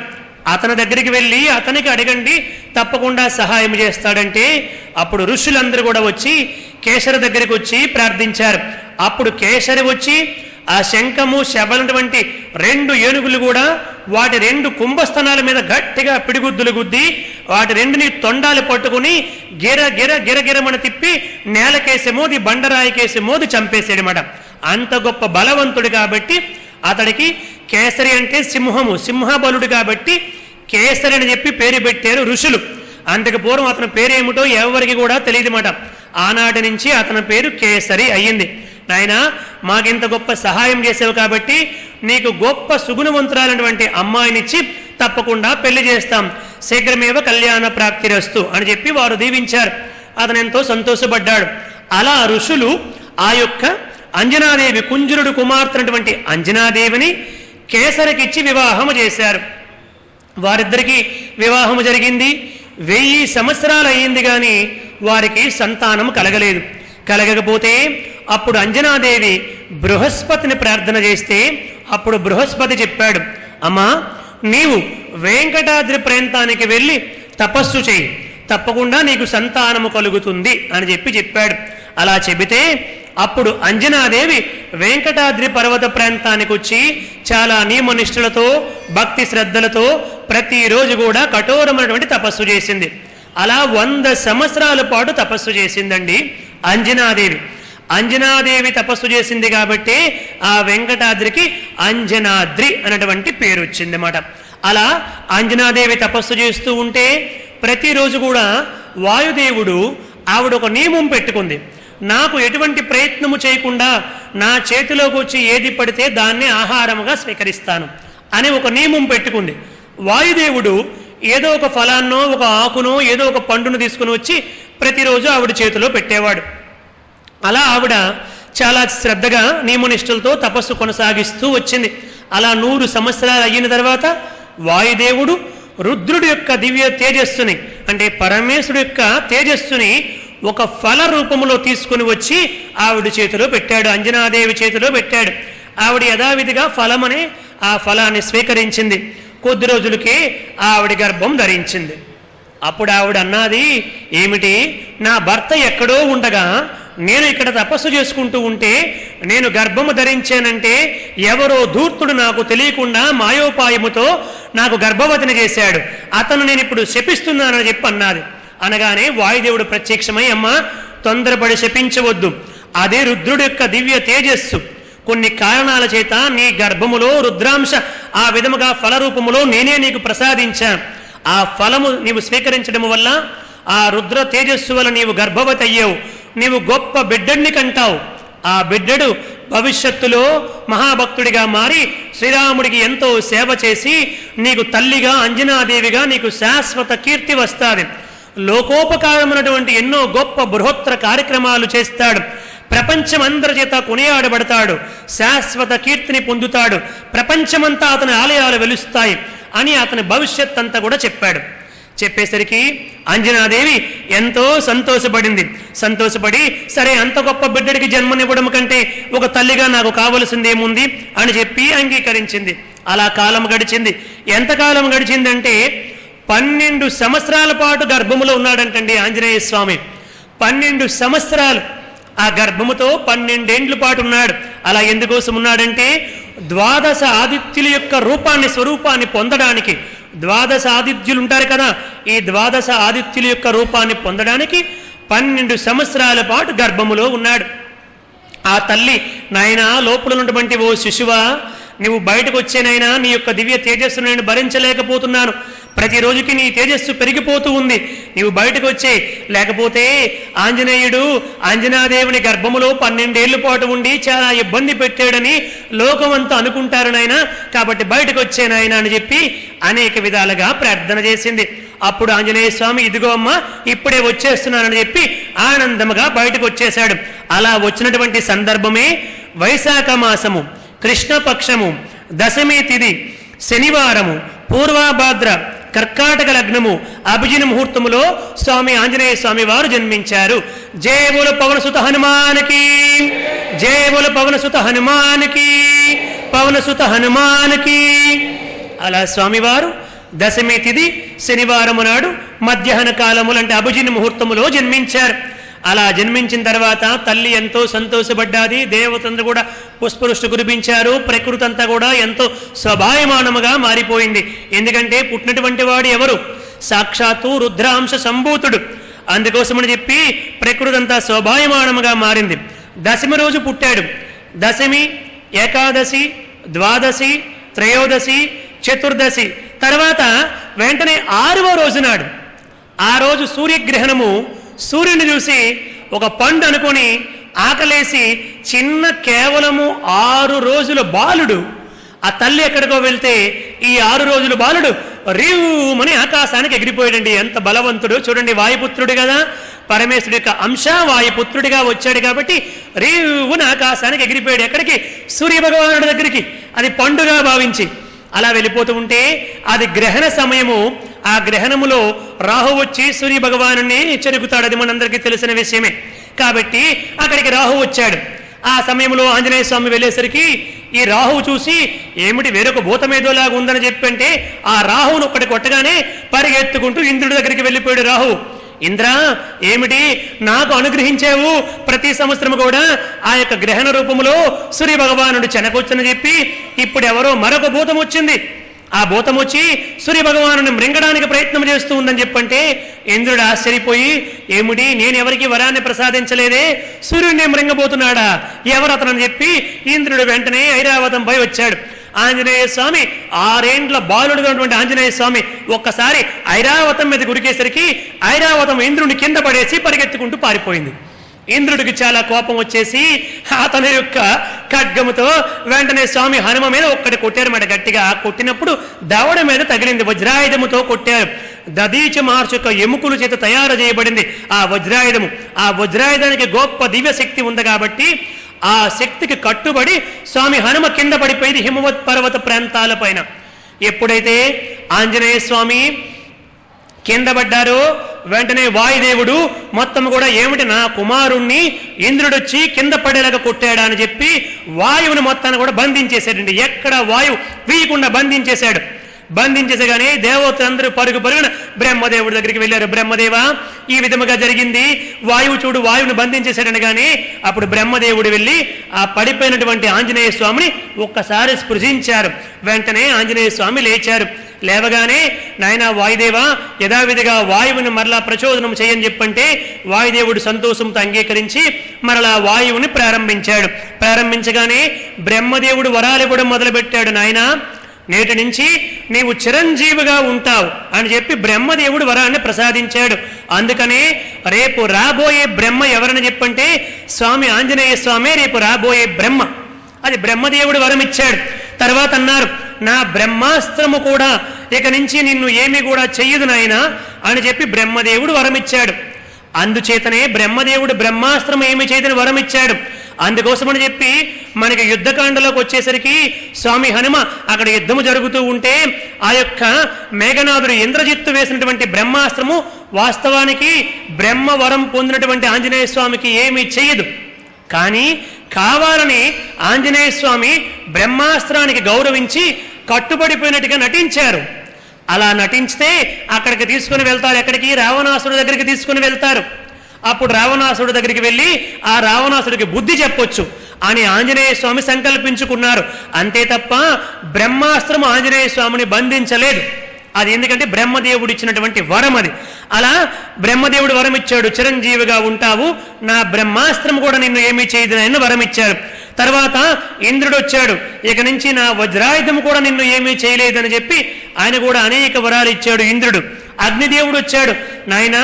అతని దగ్గరికి వెళ్ళి అతనికి అడగండి, తప్పకుండా సహాయం చేస్తాడంటే అప్పుడు ఋషులందరూ కూడా వచ్చి కేసరి దగ్గరికి వచ్చి ప్రార్థించారు. అప్పుడు కేసరి వచ్చి ఆ శంఖము శబలటువంటి 2 ఏనుగులు కూడా వాటి 2 కుంభస్థనాల మీద గట్టిగా పిడిగుద్దులు గుద్ది వాటి 2ని తొండాలు పట్టుకుని గిర గిర గిరగిరమని తిప్పి నేలకేసి మోది, బండరాయికేసి మోది చంపేసాడనమాట. అంత గొప్ప బలవంతుడు కాబట్టి అతడికి కేసరి అంటే సింహము, సింహబలుడు కాబట్టి కేసరి అని చెప్పి పేరు పెట్టారు ఋషులు. అంతకు పూర్వం అతని పేరేమిటో ఎవరికి కూడా తెలియదన్నమాట. ఆనాటి నుంచి అతని పేరు కేసరి అయ్యింది. నాయన, మాకింత గొప్ప సహాయం చేసావు కాబట్టి నీకు గొప్ప సుగుణవంతురాలైనటువంటి అమ్మాయినిచ్చి తప్పకుండా పెళ్లి చేస్తాం, శీఘ్రమేవ కళ్యాణ ప్రాప్తిరస్తు అని చెప్పి వారు దీవించారు. అతను ఎంతో సంతోషపడ్డాడు. అలా ఋషులు ఆ యొక్క అంజనాదేవి, కుంజరుడు కుమార్తె అటువంటి అంజనాదేవిని కేసరికిచ్చి వివాహము చేశారు. వారిద్దరికీ వివాహము జరిగింది. 1000 సంవత్సరాలు అయ్యింది కానీ వారికి సంతానం కలగలేదు. కలగకపోతే అప్పుడు అంజనాదేవి బృహస్పతిని ప్రార్థన చేస్తే అప్పుడు బృహస్పతి చెప్పాడు, అమ్మా, నీవు వెంకటాద్రి ప్రాంతానికి వెళ్ళి తపస్సు చేయి, తప్పకుండా నీకు సంతానము కలుగుతుంది అని చెప్పాడు. అలా చెబితే అప్పుడు అంజనాదేవి వెంకటాద్రి పర్వత ప్రాంతానికి వచ్చి చాలా నియమనిష్ఠులతో భక్తి శ్రద్ధలతో ప్రతిరోజు కూడా కఠోరమైనటువంటి తపస్సు చేసింది. అలా 100 సంవత్సరాల పాటు తపస్సు చేసిందండి అంజనాదేవి. అంజనాదేవి తపస్సు చేసింది కాబట్టి ఆ వెంకటాద్రికి అంజనాద్రి అన్నటువంటి పేరు వచ్చిందన్నమాట. అలా అంజనాదేవి తపస్సు చేస్తూ ఉంటే ప్రతిరోజు కూడా వాయుదేవుడు ఆవిడ ఒక నియమం పెట్టుకుంది. నాకు ఎటువంటి ప్రయత్నము చేయకుండా నా చేతిలోకి వచ్చి ఏది పడితే దాన్నే ఆహారముగా స్వీకరిస్తాను అని ఒక నియమం పెట్టుకుంది. వాయుదేవుడు ఏదో ఒక ఫలాన్నో ఒక ఆకునో ఏదో ఒక పండును తీసుకుని వచ్చి ప్రతిరోజు ఆవిడ చేతిలో పెట్టేవాడు. అలా ఆవిడ చాలా శ్రద్ధగా నియమనిష్టలతో తపస్సు కొనసాగిస్తూ వచ్చింది. అలా 100 సంవత్సరాలు అయిన తర్వాత వాయుదేవుడు రుద్రుడి యొక్క దివ్య తేజస్సుని అంటే పరమేశ్వరుడు యొక్క తేజస్సుని ఒక ఫల రూపంలో తీసుకుని వచ్చి ఆవిడ చేతిలో పెట్టాడు, అంజనాదేవి చేతిలో పెట్టాడు. ఆవిడ యథావిధిగా ఫలమనే ఆ ఫలాన్ని స్వీకరించింది. కొద్ది రోజులకే ఆవిడ గర్భం ధరించింది. అప్పుడు ఆవిడ అన్నది, ఏమిటి, నా భర్త ఎక్కడో ఉండగా నేను ఇక్కడ తపస్సు చేసుకుంటూ ఉంటే నేను గర్భము ధరించానంటే ఎవరో ధూర్తుడు నాకు తెలియకుండా మాయోపాయముతో నాకు గర్భవతిని చేశాడు, అతను నేను ఇప్పుడు శపిస్తున్నానని చెప్పి అన్నది. అనగానే వాయుదేవుడు ప్రత్యక్షమై, అమ్మా తొందరపడి శపించవద్దు, అదే రుద్రుడి యొక్క దివ్య తేజస్సు. కొన్ని కారణాల చేత నీ గర్భములో రుద్రాంశ ఆ విధముగా ఫల రూపములో నేనే నీకు ప్రసాదించాను. ఆ ఫలము నీవు స్వీకరించడం వల్ల ఆ రుద్ర తేజస్సు వల్ల నీవు గర్భవతి అయ్యావు, నీవు గొప్ప బిడ్డడిని కంటావు. ఆ బిడ్డడు భవిష్యత్తులో మహాభక్తుడిగా మారి శ్రీరాముడికి ఎంతో సేవ చేసి నీకు తల్లిగా అంజనాదేవిగా నీకు శాశ్వత కీర్తి వస్తాది. లోకోపకారమైనటువంటి ఎన్నో గొప్ప బృహత్తర కార్యక్రమాలు చేస్తాడు. ప్రపంచమందరి చేత కొనియాడబడతాడు, శాశ్వత కీర్తిని పొందుతాడు, ప్రపంచమంతా అతని ఆలయాలు వెలుస్తాయి అని అతని భవిష్యత్ అంతా కూడా చెప్పాడు. చెప్పేసరికి అంజనాదేవి ఎంతో సంతోషపడి సరే అంత గొప్ప బిడ్డడికి జన్మనివ్వడం కంటే ఒక తల్లిగా నాకు కావలసిందేముంది అని చెప్పి అంగీకరించింది. అలా కాలం గడిచింది. ఎంతకాలం గడిచిందంటే 12 సంవత్సరాల పాటు గర్భములో ఉన్నాడంటండి ఆంజనేయ స్వామి. 12 సంవత్సరాలు ఆ గర్భముతో 12 ఏండ్ల పాటు ఉన్నాడు. అలా ఎందుకోసం ఉన్నాడంటే 12 ఆదిత్యుల యొక్క స్వరూపాన్ని పొందడానికి. 12 ఆదిత్యులు ఉంటారు కదా, ఈ 12 ఆదిత్యుల యొక్క రూపాన్ని పొందడానికి 12 సంవత్సరాల పాటు గర్భములో ఉన్నాడు. ఆ తల్లి, నాయనా లోపల ఉన్నటువంటి ఓ శిశువా, నువ్వు బయటకు వచ్చేనైనా నీ యొక్క దివ్య తేజస్సును నేను భరించలేకపోతున్నాను, ప్రతిరోజుకి నీ తేజస్సు పెరిగిపోతూ ఉంది, నీవు బయటకు వచ్చే, లేకపోతే ఆంజనేయుడు అంజనాదేవుని గర్భములో 12 ఏళ్ల పాటు ఉండి చాలా ఇబ్బంది పెట్టాడని లోకమంతా అనుకుంటారు నాయన, కాబట్టి బయటకు వచ్చేనాయన అని చెప్పి అనేక విధాలుగా ప్రార్థన చేసింది. అప్పుడు ఆంజనేయ స్వామి, ఇదిగో అమ్మ ఇప్పుడే వచ్చేస్తున్నానని చెప్పి ఆనందముగా బయటకు వచ్చేశాడు. అలా వచ్చినటువంటి సందర్భమే వైశాఖ మాసము, కృష్ణపక్షము, దశమి తిథి, శనివారము, పూర్వాభాద్ర, కర్కాటక లగ్నము, అభిజిన ముహూర్తములో స్వామి ఆంజనేయ స్వామి వారు జన్మించారు. జయ బోల పవనసుత హనుమానికి, జయ బోల పవనసుత హనుమానికి, పవనసుత హనుమానికి. అలా స్వామివారు దశమి తిథి శనివారము నాడు మధ్యాహ్న కాలములు అంటే అభిజిన ముహూర్తములో జన్మించారు. అలా జన్మించిన తర్వాత తల్లి ఎంతో సంతోషపడ్డాది. దేవతలందరూ కూడా పుష్పవృష్టి కురిపించారు. ప్రకృతి అంతా కూడా ఎంతో స్వభాయమానముగా మారిపోయింది. ఎందుకంటే పుట్టినటువంటి వాడు ఎవరు? సాక్షాత్తు రుద్రాంశ సంభూతుడు. అందుకోసమని చెప్పి ప్రకృతి అంతా స్వభాయమానముగా మారింది. దశమి రోజు పుట్టాడు. దశమి, ఏకాదశి, ద్వాదశి, త్రయోదశి, చతుర్దశి తర్వాత వెంటనే 6వ రోజు నాడు, ఆ రోజు సూర్యగ్రహణము. సూర్యుని చూసి ఒక పండు అనుకొని ఆకలేసి చిన్న కేవలము 6 రోజుల బాలుడు, ఆ తల్లి ఎక్కడికో వెళ్తే ఈ 6 రోజుల బాలుడు రీవుమని ఆకాశానికి ఎగిరిపోయాడండి. ఎంత బలవంతుడు చూడండి, వాయుపుత్రుడు కదా, పరమేశ్వరుడి యొక్క అంశ వాయుపుత్రుడిగా వచ్చాడు కాబట్టి రీవుని ఆకాశానికి ఎగిరిపోయాడు. ఎక్కడికి? సూర్యభగవానుడి దగ్గరికి, అది పండుగ భావించి. అలా వెళ్ళిపోతూ ఉంటే అది గ్రహణ సమయము. ఆ గ్రహణములో రాహు వచ్చి సూర్య భగవాను చెరుగుతాడు. అది మనందరికీ తెలిసిన విషయమే. కాబట్టి అక్కడికి రాహు వచ్చాడు. ఆ సమయంలో ఆంజనేయ స్వామి వెళ్ళేసరికి ఈ రాహువు చూసి ఏమిటి వేరొక భూతమేదోలాగా ఉందని చెప్పంటే ఆ రాహువును ఒక్కటి కొట్టగానే పరిగెత్తుకుంటూ ఇంద్రుడి దగ్గరికి వెళ్ళిపోయాడు రాహు. ఇంద్ర, ఏమిటి నాకు అనుగ్రహించావు? ప్రతి సంవత్సరం కూడా ఆ యొక్క గ్రహణ రూపంలో సూర్య భగవానుడు చెనకొచ్చని చెప్పి ఇప్పుడు ఎవరో మరొక భూతం వచ్చింది. ఆ భూతం వచ్చి సూర్య భగవాను మృంగడానికి ప్రయత్నం చేస్తూ ఉందని చెప్పంటే ఇంద్రుడు ఆశ్చర్యపోయి, ఏమిటి నేను ఎవరికి వరాన్ని ప్రసాదించలేదే, సూర్యుడిని మృంగబోతున్నాడా, ఎవరు అతనని చెప్పి ఇంద్రుడు వెంటనే ఐరావతంపై వచ్చాడు. ఆంజనేయ స్వామి 6 ఏండ్ల బాలుడుగా ఉన్నటువంటి ఆంజనేయ స్వామి ఒక్కసారి ఐరావతం మీద గురికేసరికి ఐరావతం ఇంద్రుని కింద పడేసి పరిగెత్తుకుంటూ పారిపోయింది. ఇంద్రుడికి చాలా కోపం వచ్చేసి అతని యొక్క ఖడ్గముతో వెంటనే స్వామి హనుమ మీద ఒక్కటి కొట్టారన్నమాట గట్టిగా. కొట్టినప్పుడు దవడ మీద తగిలింది. వజ్రాయుధముతో కొట్టారు. దదీచ మహర్షి యొక్క ఎముకల చేత తయారు చేయబడింది ఆ వజ్రాయుధము. ఆ వజ్రాయుధానికి గొప్ప దివ్య శక్తి ఉంది కాబట్టి ఆ శక్తికి కట్టుబడి స్వామి హనుమ కింద పడిపోయింది హిమవత్ పర్వత ప్రాంతాల పైన. ఎప్పుడైతే ఆంజనేయ స్వామి కింద పడ్డారో వెంటనే వాయుదేవుడు మొత్తం కూడా ఏమిటి నా కుమారుణ్ణి ఇంద్రుడొచ్చి కింద పడేలాగా కొట్టాడా అని చెప్పి వాయువుని మొత్తాన్ని కూడా బంధించేశాడండి. ఎక్కడ వాయువు వీయకుండా బంధించేశాడు. బంధించేసగానే దేవతలందరూ పరుగున బ్రహ్మదేవుడి దగ్గరికి వెళ్ళారు. బ్రహ్మదేవ ఈ విధముగా జరిగింది, వాయువు చూడు వాయువుని బంధించేశాడనగానే అప్పుడు బ్రహ్మదేవుడు వెళ్ళి ఆ పడిపోయినటువంటి ఆంజనేయ స్వామిని ఒక్కసారి స్పృశించారు. వెంటనే ఆంజనేయ స్వామి లేచారు. లేవగానే నాయన వాయుదేవ యథావిధిగా వాయువుని మరలా ప్రచోదనం చేయని చెప్పంటే వాయుదేవుడు సంతోషంతో అంగీకరించి మరలా వాయువుని ప్రారంభించాడు. ప్రారంభించగానే బ్రహ్మదేవుడు వరాలు ఇవ్వడం మొదలుపెట్టాడు. నాయన నేటి నుంచి నీవు చిరంజీవిగా ఉంటావు అని చెప్పి బ్రహ్మదేవుడు వరాన్ని ప్రసాదించాడు. అందుకనే రేపు రాబోయే బ్రహ్మ ఎవరని చెప్పంటే స్వామి ఆంజనేయ స్వామి రేపు రాబోయే బ్రహ్మ. అది బ్రహ్మదేవుడు వరం ఇచ్చాడు. తర్వాత అన్నారు నా బ్రహ్మాస్త్రము కూడా ఇక నుంచి నిన్ను ఏమి కూడా చెయ్యదు నాయన అని చెప్పి బ్రహ్మదేవుడు వరమిచ్చాడు. అందుచేతనే బ్రహ్మదేవుడు బ్రహ్మాస్త్రం ఏమి చేయదని వరమిచ్చాడు. అందుకోసమని చెప్పి మనకి యుద్ధకాండలోకి వచ్చేసరికి స్వామి హనుమ అక్కడ యుద్ధము జరుగుతూ ఉంటే ఆ యొక్క మేఘనాథుడు ఇంద్రజిత్తు వేసినటువంటి బ్రహ్మాస్త్రము వాస్తవానికి బ్రహ్మవరం పొందినటువంటి ఆంజనేయ స్వామికి ఏమీ చెయ్యదు. కానీ కావాలని ఆంజనేయ స్వామి బ్రహ్మాస్త్రానికి గౌరవించి కట్టుబడిపోయినట్టుగా నటించారు. అలా నటించితే అక్కడికి తీసుకుని వెళ్తారు. ఎక్కడికి? రావణాసుడి దగ్గరికి తీసుకుని వెళ్తారు. అప్పుడు రావణాసుడి దగ్గరికి వెళ్ళి ఆ రావణాసుడికి బుద్ధి చెప్పొచ్చు అని ఆంజనేయ స్వామి సంకల్పించుకున్నారు. అంతే తప్ప బ్రహ్మాస్త్రము ఆంజనేయ స్వామిని బంధించలేదు. అది ఎందుకంటే బ్రహ్మదేవుడు ఇచ్చినటువంటి వరం అది. అలా బ్రహ్మదేవుడు వరం ఇచ్చాడు, చిరంజీవిగా ఉంటావు, నా బ్రహ్మాస్త్రం కూడా నిన్ను ఏమీ చేయదని వరం ఇచ్చారు. తర్వాత ఇంద్రుడు వచ్చాడు, ఇక నుంచి నా వజ్రాయుధం కూడా నిన్ను ఏమీ చేయలేదని చెప్పి ఆయన కూడా అనేక వరాలు ఇచ్చాడు ఇంద్రుడు. అగ్నిదేవుడు వచ్చాడు, నాయన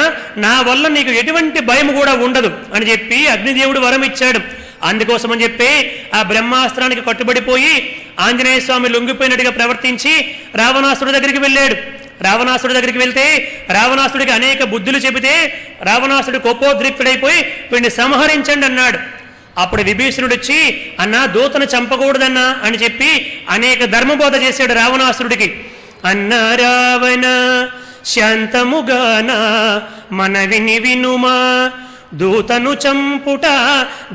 నా వల్ల నీకు ఎటువంటి భయం కూడా ఉండదు అని చెప్పి అగ్నిదేవుడు వరం ఇచ్చాడు. అందుకోసమని చెప్పి ఆ బ్రహ్మాస్త్రానికి కట్టుబడిపోయి ఆంజనేయ స్వామి లొంగిపోయినట్టుగా ప్రవర్తించి రావణాసుడి దగ్గరికి వెళ్ళాడు. రావణాసుడి దగ్గరికి వెళ్తే రావణాసుడికి అనేక బుద్ధులు చెబితే రావణాసుడు కోపోద్రిక్తుడైపోయి వీడిని సంహరించండి అన్నాడు. అప్పుడు విభీషణుడు వచ్చి అన్నా దూతను చంపకూడదన్నా అని చెప్పి అనేక ధర్మబోధ చేశాడు రావణాసురుడికి. అన్నా రావణ శాంతముగానా మనవిని వినుమా దూతను చంపుట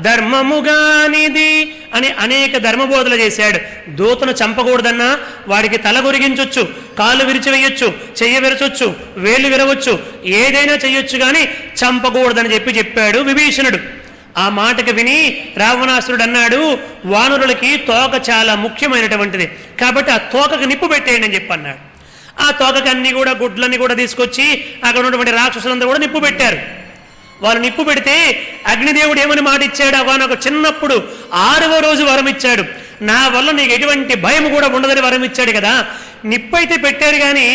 ధర్మముగానిది అని అనేక ధర్మబోధలు చేశాడు. దూతను చంపకూడదన్నా వాడికి తల గురిగించొచ్చు, కాళ్ళు విరిచివేయొచ్చు, చెయ్యి విరచొచ్చు, వేళ్ళు విరవచ్చు, ఏదైనా చెయ్యొచ్చు కానీ చంపకూడదని చెప్పాడు విభీషణుడు. ఆ మాటకు విని రావణాసురుడు అన్నాడు, వానరులకి తోక చాలా ముఖ్యమైనటువంటిది కాబట్టి ఆ తోకకు నిప్పు పెట్టేయండి అని అన్నాడు. ఆ తోకకి అన్ని కూడా గుడ్లన్నీ కూడా తీసుకొచ్చి అక్కడ ఉన్నటువంటి రాక్షసులందరూ కూడా నిప్పు పెట్టారు. వాళ్ళు నిప్పు పెడితే అగ్నిదేవుడు ఏమని మాట ఇచ్చాడు, వానొక చిన్నప్పుడు 6వ రోజు వరం ఇచ్చాడు, నా వల్ల నీకు ఎటువంటి భయం కూడా ఉండదని వరం ఇచ్చాడు కదా. నిప్పు అయితే పెట్టాడు కానీ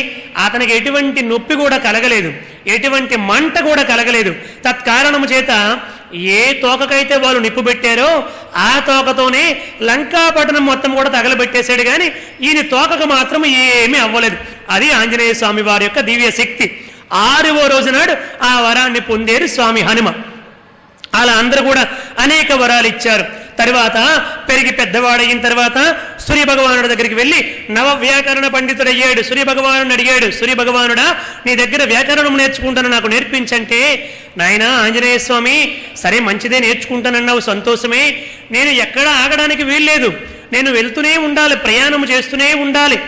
అతనికి ఎటువంటి నొప్పి కూడా కలగలేదు, ఎటువంటి మంట కూడా కలగలేదు. తత్కారణము చేత ఏ తోకకైతే వాళ్ళు నిప్పు పెట్టారో ఆ తోకతోనే లంకాపట్టణం మొత్తం కూడా తగలబెట్టేశాడు కానీ ఈయన తోకకు మాత్రం ఏమీ అవ్వలేదు. అది ఆంజనేయ స్వామి వారి యొక్క దివ్య శక్తి. 6వ రోజు నాడు ఆ వరాన్ని పొందేరు స్వామి హనుమ. అలా అందరూ కూడా అనేక వరాలు ఇచ్చారు. తర్వాత పెరిగి పెద్దవాడయిన తర్వాత సూర్య భగవానుడి దగ్గరికి వెళ్ళి నవ వ్యాకరణ పండితుడయ్యాడు. సూర్య భగవానుడిని అడిగాడు, సూర్య భగవానుడా నీ దగ్గర వ్యాకరణం నేర్చుకుంటాను, నాకు నేర్పించంటే నాయన ఆంజనేయ స్వామి సరే మంచిదే నేర్చుకుంటానన్నావు, సంతోషమే, నేను ఎక్కడా ఆగడానికి వీల్లేదు, నేను వెళ్తూనే ఉండాలి, ప్రయాణం చేస్తూనే ఉండాలి,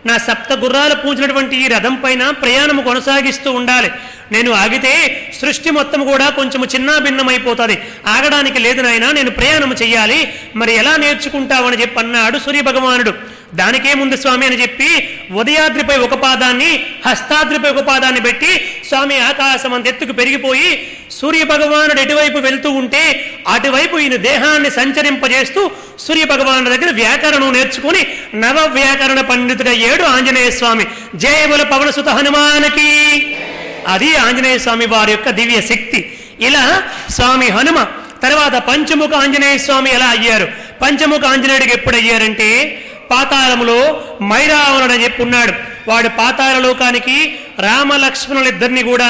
నా 7 గుర్రాలు పూజినటువంటి ఈ రథం పైన ప్రయాణము కొనసాగిస్తూ ఉండాలి, నేను ఆగితే సృష్టి మొత్తం కూడా కొంచెము చిన్న భిన్నమైపోతుంది, ఆగడానికి లేదు నాయన, నేను ప్రయాణం చెయ్యాలి, మరి ఎలా నేర్చుకుంటావని అన్నాడు సూర్య భగవానుడు. దానికే ముందు స్వామి అని చెప్పి ఉదయాద్రిపై ఒక పాదాన్ని హస్తాద్రిపై ఒక పాదాన్ని పెట్టి స్వామి ఆకాశం అంత ఎత్తుకు పెరిగిపోయి సూర్య భగవానుడు ఎటువైపు వెళ్తూ ఉంటే అటువైపు ఈయన దేహాన్ని సంచరింపజేస్తూ సూర్య భగవానుడి దగ్గర వ్యాకరణం నేర్చుకుని నవ వ్యాకరణ పండితుడయ్యాడు ఆంజనేయ స్వామి. జయముల పవనసుత హనుమానికి. అది ఆంజనేయ స్వామి వారి యొక్క దివ్య శక్తి. ఇలా స్వామి హనుమ తర్వాత పంచముఖ ఆంజనేయ స్వామి ఎలా అయ్యారు? పంచముఖ ఆంజనేయుడికి ఎప్పుడయ్యారంటే పాతాళములో మైరావణుడు అని చెప్పి ఉన్నాడు. వాడు పాతాళ లోకానికి రామలక్ష్మణులిద్దరిని కూడా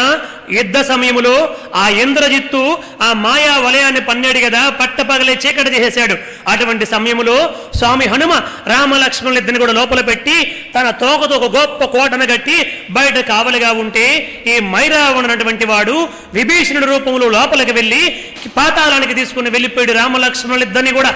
యుద్ధ సమయములో ఆ ఇంద్రజిత్తు ఆ మాయా వలయాన్ని పన్నాడు కదా, పట్టపగలే చీకటి చేసేశాడు. అటువంటి సమయములో స్వామి హనుమ రామలక్ష్మణులిద్దరిని కూడా లోపల పెట్టి తన తోకతో ఒక గొప్ప కోటను కట్టి బయట కావలిగా ఉంటే ఈ మైరావణుడు అటువంటి వాడు విభీషణుడి రూపంలో లోపలికి వెళ్ళి పాతాళానికి తీసుకుని వెళ్ళిపోయాడు రామలక్ష్మణులిద్దరిని కూడా.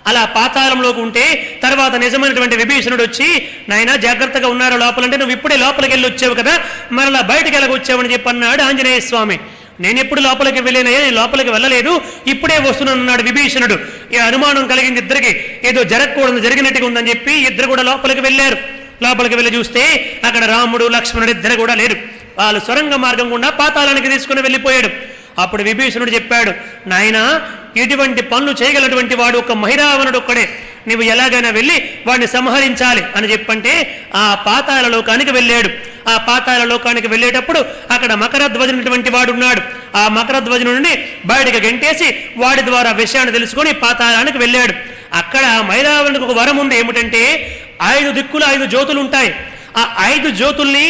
అలా పాతాళంలోకి ఉంటే తర్వాత నిజమైనటువంటి విభీషణుడు వచ్చి, నాయన జాగ్రత్తగా ఉన్నారు లోపలంటే, నువ్వు ఇప్పుడే లోపలికి వెళ్ళి వచ్చావు కదా, మరలా బయటకు వెళ్ళగొచ్చావని చెప్పి అన్నాడు ఆంజనేయ స్వామి. నేను ఎప్పుడు లోపలికి వెళ్ళినయ్యా, నేను లోపలికి వెళ్ళలేదు, ఇప్పుడే వస్తున్నానన్నాడు విభీషణుడు. ఈ అనుమానం కలిగింది ఇద్దరికి, ఏదో జరగకూడదు జరిగినట్టుగా ఉందని చెప్పి ఇద్దరు కూడా లోపలికి వెళ్ళారు. లోపలికి వెళ్ళి చూస్తే అక్కడ రాముడు లక్ష్మణుడు ఇద్దరు కూడా లేరు. వాళ్ళు సొరంగ మార్గం గుండా పాతాళానికి తీసుకుని వెళ్ళిపోయాడు. అప్పుడు విభీషణుడు చెప్పాడు, నాయన ఇటువంటి పనులు చేయగలటువంటి వాడు ఒక మైరావణుడు ఒక్కడే, నువ్వు ఎలాగైనా వెళ్ళి వాడిని సంహరించాలి అని చెప్పంటే ఆ పాతాళ లోకానికి వెళ్ళాడు. ఆ పాతాళ లోకానికి వెళ్ళేటప్పుడు అక్కడ మకరధ్వజునటువంటి వాడు ఉన్నాడు. ఆ మకరధ్వజుని నుండి బయటకు గెంటేసి వాడి ద్వారా విషయాన్ని తెలుసుకొని పాతాళానికి వెళ్ళాడు. అక్కడ మైరావణుడికి ఒక వరం ఉంది. ఏమిటంటే 5 దిక్కులు 5 జ్యోతులు ఉంటాయి. ఆ 5 జ్యోతుల్ని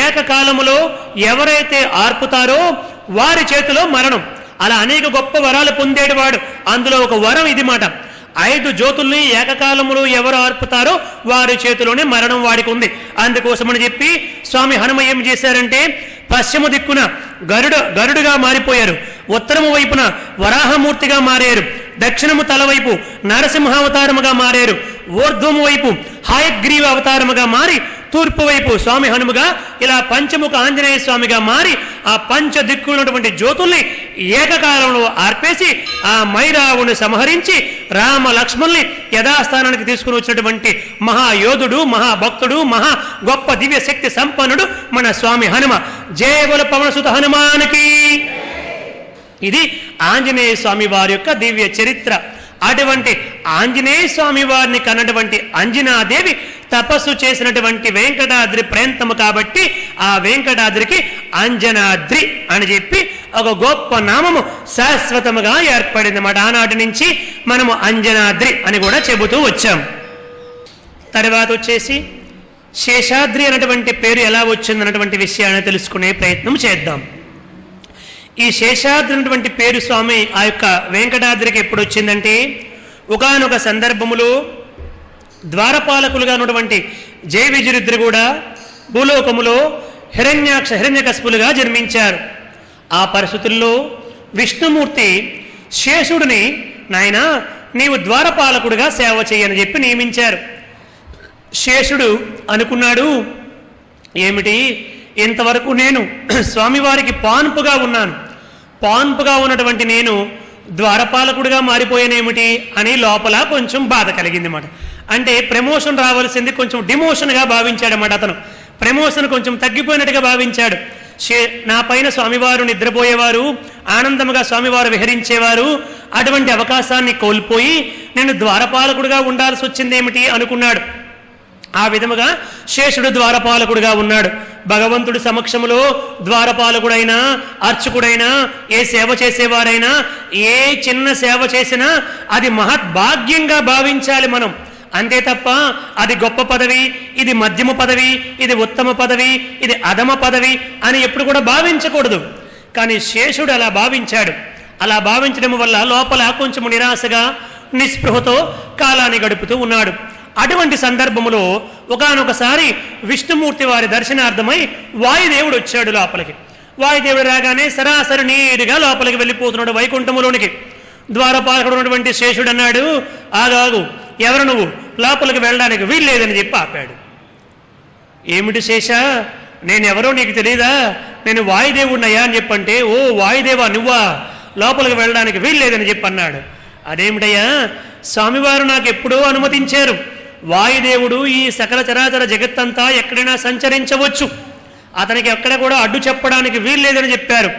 ఏకకాలములో ఎవరైతే ఆర్పుతారో వారి చేతిలో మరణం. అలా అనేక గొప్ప వరాలు పొందేటివాడు. అందులో ఒక వరం ఇది మాట. 5 జ్యోతుల్ని ఏకకాలములో ఎవరు ఆర్పుతారో వారి చేతిలోనే మరణం వాడికి ఉంది. అందుకోసమని చెప్పి స్వామి హనుమ ఏం చేశారంటే పశ్చిమ దిక్కున గరుడుగా మారిపోయారు, ఉత్తరము వైపున వరాహమూర్తిగా మారారు, దక్షిణము తలవైపు నరసింహావతారముగా మారారు, ఊర్ధ్వము వైపు హయగ్రీవ అవతారముగా మారి తూర్పు వైపు స్వామి హనుమగా ఇలా పంచముఖ ఆంజనేయ స్వామిగా మారి ఆ పంచ దిక్కున్నటువంటి జ్యోతుల్ని ఏకకాలంలో ఆర్పేసి ఆ మైరావుని సంహరించి రామ లక్ష్మణుల్ని యథాస్థానానికి తీసుకుని వచ్చినటువంటి మహాయోధుడు, మహాభక్తుడు, మహా గొప్ప దివ్య శక్తి సంపన్నుడు మన స్వామి హనుమ. జయబోల పవనసుత హనుమానికి. ఇది ఆంజనేయ స్వామి వారి యొక్క దివ్య చరిత్ర. అటువంటి ఆంజనేయ స్వామి వారిని కన్నటువంటి అంజనాదేవి తపస్సు చేసినటువంటి వెంకటాద్రి ప్రాంతము కాబట్టి ఆ వెంకటాద్రికి అంజనాద్రి అని చెప్పి ఒక గొప్ప నామము శాశ్వతముగా ఏర్పడింది మాట. ఆనాటి నుంచి మనము అంజనాద్రి అని కూడా చెబుతూ వచ్చాం. తర్వాత వచ్చేసి శేషాద్రి అన్నటువంటి పేరు ఎలా వచ్చిందన్నటువంటి విషయాన్ని తెలుసుకునే ప్రయత్నం చేద్దాం. ఈ శేషాద్రి అన్నటువంటి పేరు స్వామి ఆ యొక్క వెంకటాద్రికి ఎప్పుడు వచ్చిందంటే ఒకానొక సందర్భములో ద్వారపాలకులుగా ఉన్నటువంటి జయ విజయులిద్దరు కూడా భూలోకములో హిరణ్యకశిపులుగా జన్మించారు. ఆ పరిస్థితుల్లో విష్ణుమూర్తి శేషుడిని, నాయనా నీవు ద్వారపాలకుడిగా సేవ చేయని చెప్పి నియమించారు. శేషుడు అనుకున్నాడు, ఏమిటి ఇంతవరకు నేను స్వామివారికి పాన్పుగా ఉన్నాను, పాన్పుగా ఉన్నటువంటి నేను ద్వారపాలకుడిగా మారిపోయానేమిటి అని లోపల కొంచెం బాధ కలిగింది అన్నమాట. అంటే ప్రమోషన్ రావాల్సింది కొంచెం డిమోషన్గా భావించాడన్నమాట. అతను ప్రమోషన్ కొంచెం తగ్గిపోయినట్టుగా భావించాడు. నా పైన స్వామివారు నిద్రపోయేవారు, ఆనందముగా స్వామివారు విహరించేవారు, అటువంటి అవకాశాన్ని కోల్పోయి నేను ద్వారపాలకుడిగా ఉండాల్సి వచ్చిందేమిటి అనుకున్నాడు. ఆ విధముగా శేషుడు ద్వారపాలకుడిగా ఉన్నాడు. భగవంతుడి సమక్షములో ద్వారపాలకుడైనా అర్చకుడైనా ఏ సేవ చేసేవారైనా ఏ చిన్న సేవ చేసినా అది మహద్భాగ్యంగా భావించాలి మనం. అంతే తప్ప అది గొప్ప పదవి, ఇది మధ్యమ పదవి, ఇది ఉత్తమ పదవి, ఇది అధమ పదవి అని ఎప్పుడు కూడా భావించకూడదు. కానీ శేషుడు అలా భావించాడు. అలా భావించడం వల్ల లోపల కొంచెం నిరాశగా నిస్పృహతో కాలాన్ని గడుపుతూ ఉన్నాడు. అటువంటి సందర్భములో ఒకానొకసారి విష్ణుమూర్తి వారి దర్శనార్థమై వాయుదేవుడు వచ్చాడు లోపలికి. వాయుదేవుడు రాగానే సరాసరి నేరుగా లోపలికి వెళ్ళిపోతున్నాడు వైకుంఠములోనికి. ద్వారపాలకుడు ఉన్నటువంటి శేషుడు అన్నాడు, ఆగాగు, ఎవరు నువ్వు, లోపలికి వెళ్ళడానికి వీల్లేదని చెప్పి ఆపాడు. ఏమిటి శేష, నేనెవరో నీకు తెలియదా, నేను వాయుదేవుడినయ్యా అని చెప్పంటే, ఓ వాయుదేవా నువ్వా, లోపలికి వెళ్ళడానికి వీల్లేదని చెప్పి అన్నాడు. అదేమిటయ్యా, స్వామివారు నాకు ఎప్పుడో అనుమతించారు, వాయుదేవుడు ఈ సకల చరాచర జగత్తంతా ఎక్కడైనా సంచరించవచ్చు, అతనికి ఎక్కడ కూడా అడ్డు చెప్పడానికి వీల్లేదని చెప్పారు